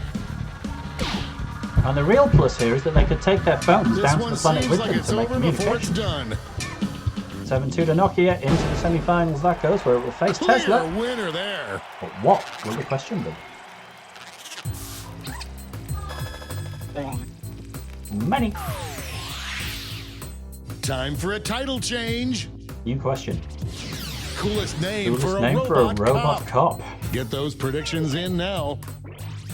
And the real plus here is that they could take their phones down to the planet with them to make communication. 7-2 to Nokia into the semi-finals that goes, where it will face Tesla. Winner there. But what will the question be? Many. Time for a title change. New question. Coolest name, for, a robot cop. Get those predictions in now.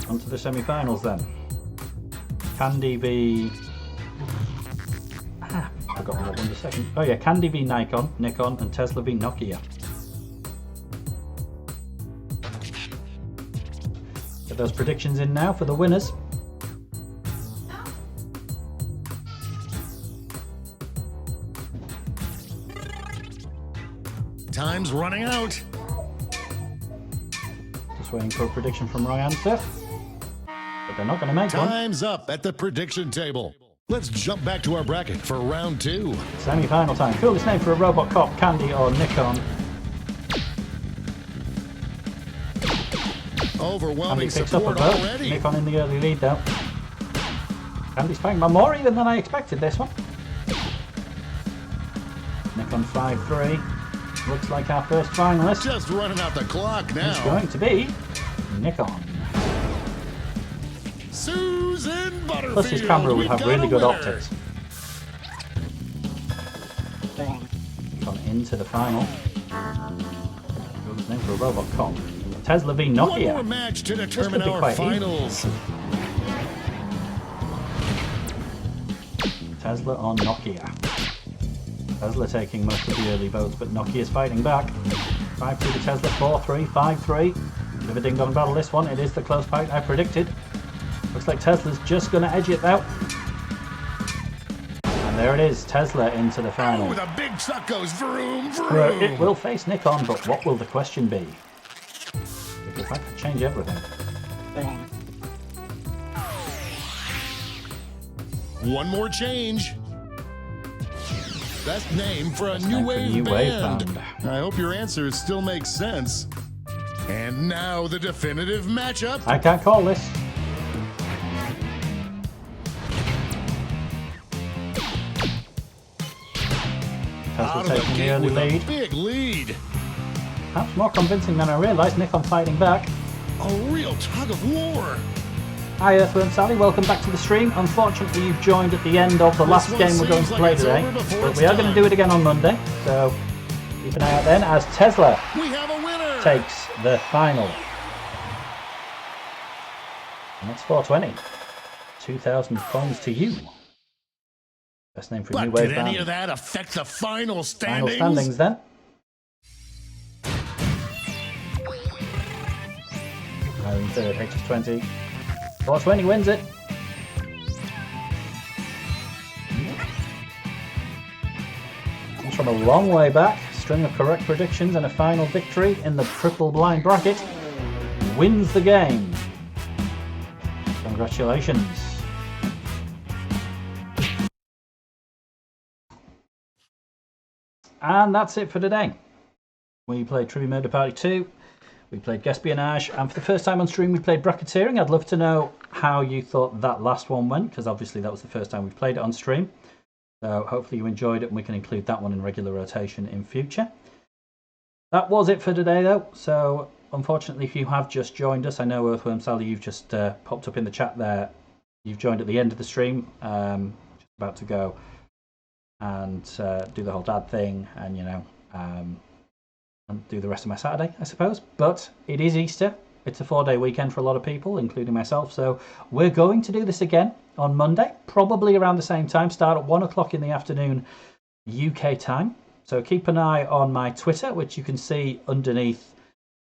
On to the semi-finals then. Candy v... I forgot what one in a second. Oh yeah, Candy v Nikon, and Tesla v Nokia. Get those predictions in now for the winners. Time's running out. Just waiting for a prediction from Roy Answer. But they're not going to make one. Time's up at the prediction table. Let's jump back to our bracket for round 2. Semi-final time. Coolest name for a robot cop, Candy or Nikon? Overwhelming Candy picks up a support vote. already. Nikon in the early lead though. Candy's fighting by more even than I expected this one. Nikon 5-3. Looks like our first finalist. Just running out the clock now. It's going to be Nikon. Susan Butterfield. Plus his camera would have really good optics. Nikon into the final. Good name for a robot cop. Tesla v Nokia. One more match to determine our finals. Tesla or Nokia. Tesla taking most of the early votes, but Nokia's fighting back. 5-2 to Tesla, 4-3, 5-3. Bit of a ding-dong battle this one. It is the close fight I predicted. Looks like Tesla's just going to edge it though. And there it is, Tesla into the final. Oh, the big truck goes vroom, vroom. It will face Nikon, but what will the question be? Because that could change everything. One more change. Best name for a new wave band. I hope your answers still make sense. And now the definitive matchup. I can't call this. Tesla taking the early lead. Big lead. Perhaps more convincing than I realised. Nikon fighting back. A real tug of war. Hi Earthworm Sally, welcome back to the stream. Unfortunately you've joined at the end of the last game we're going to play today. But we are going to do it again on Monday, so keep an eye out then as Tesla takes the final. And that's 420. 2,000 coins to you. Best name for a new wave Did band. any of that affect the final standings? Final standings then. In third, HS20. 420 wins it. Comes from a long way back. String of correct predictions and a final victory in the triple blind bracket. Wins the game. Congratulations. And that's it for today. We played Trivia Murder Party 2. We played Guesspionage, and for the first time on stream we played Bracketeering. I'd love to know how you thought that last one went, because obviously that was the first time we played it on stream. So hopefully you enjoyed it, and we can include that one in regular rotation in future. That was it for today though, so unfortunately if you have just joined us, I know Earthworm Sally, you've just popped up in the chat there. You've joined at the end of the stream, just about to go and do the whole dad thing, and you know, and do the rest of my Saturday, I suppose. But it is Easter. It's a 4-day weekend for a lot of people, including myself. So we're going to do this again on Monday, probably around the same time, start at 1 o'clock in the afternoon UK time. So keep an eye on my Twitter, which you can see underneath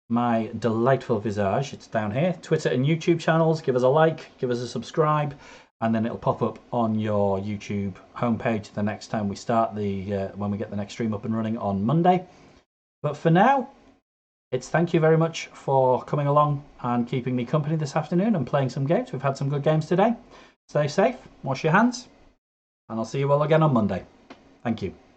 my delightful visage. It's down here. Twitter and YouTube channels. Give us a like, give us a subscribe, and then it'll pop up on your YouTube homepage the next time we start when we get the next stream up and running on Monday. But for now, it's thank you very much for coming along and keeping me company this afternoon and playing some games. We've had some good games today. Stay safe, wash your hands, and I'll see you all again on Monday. Thank you.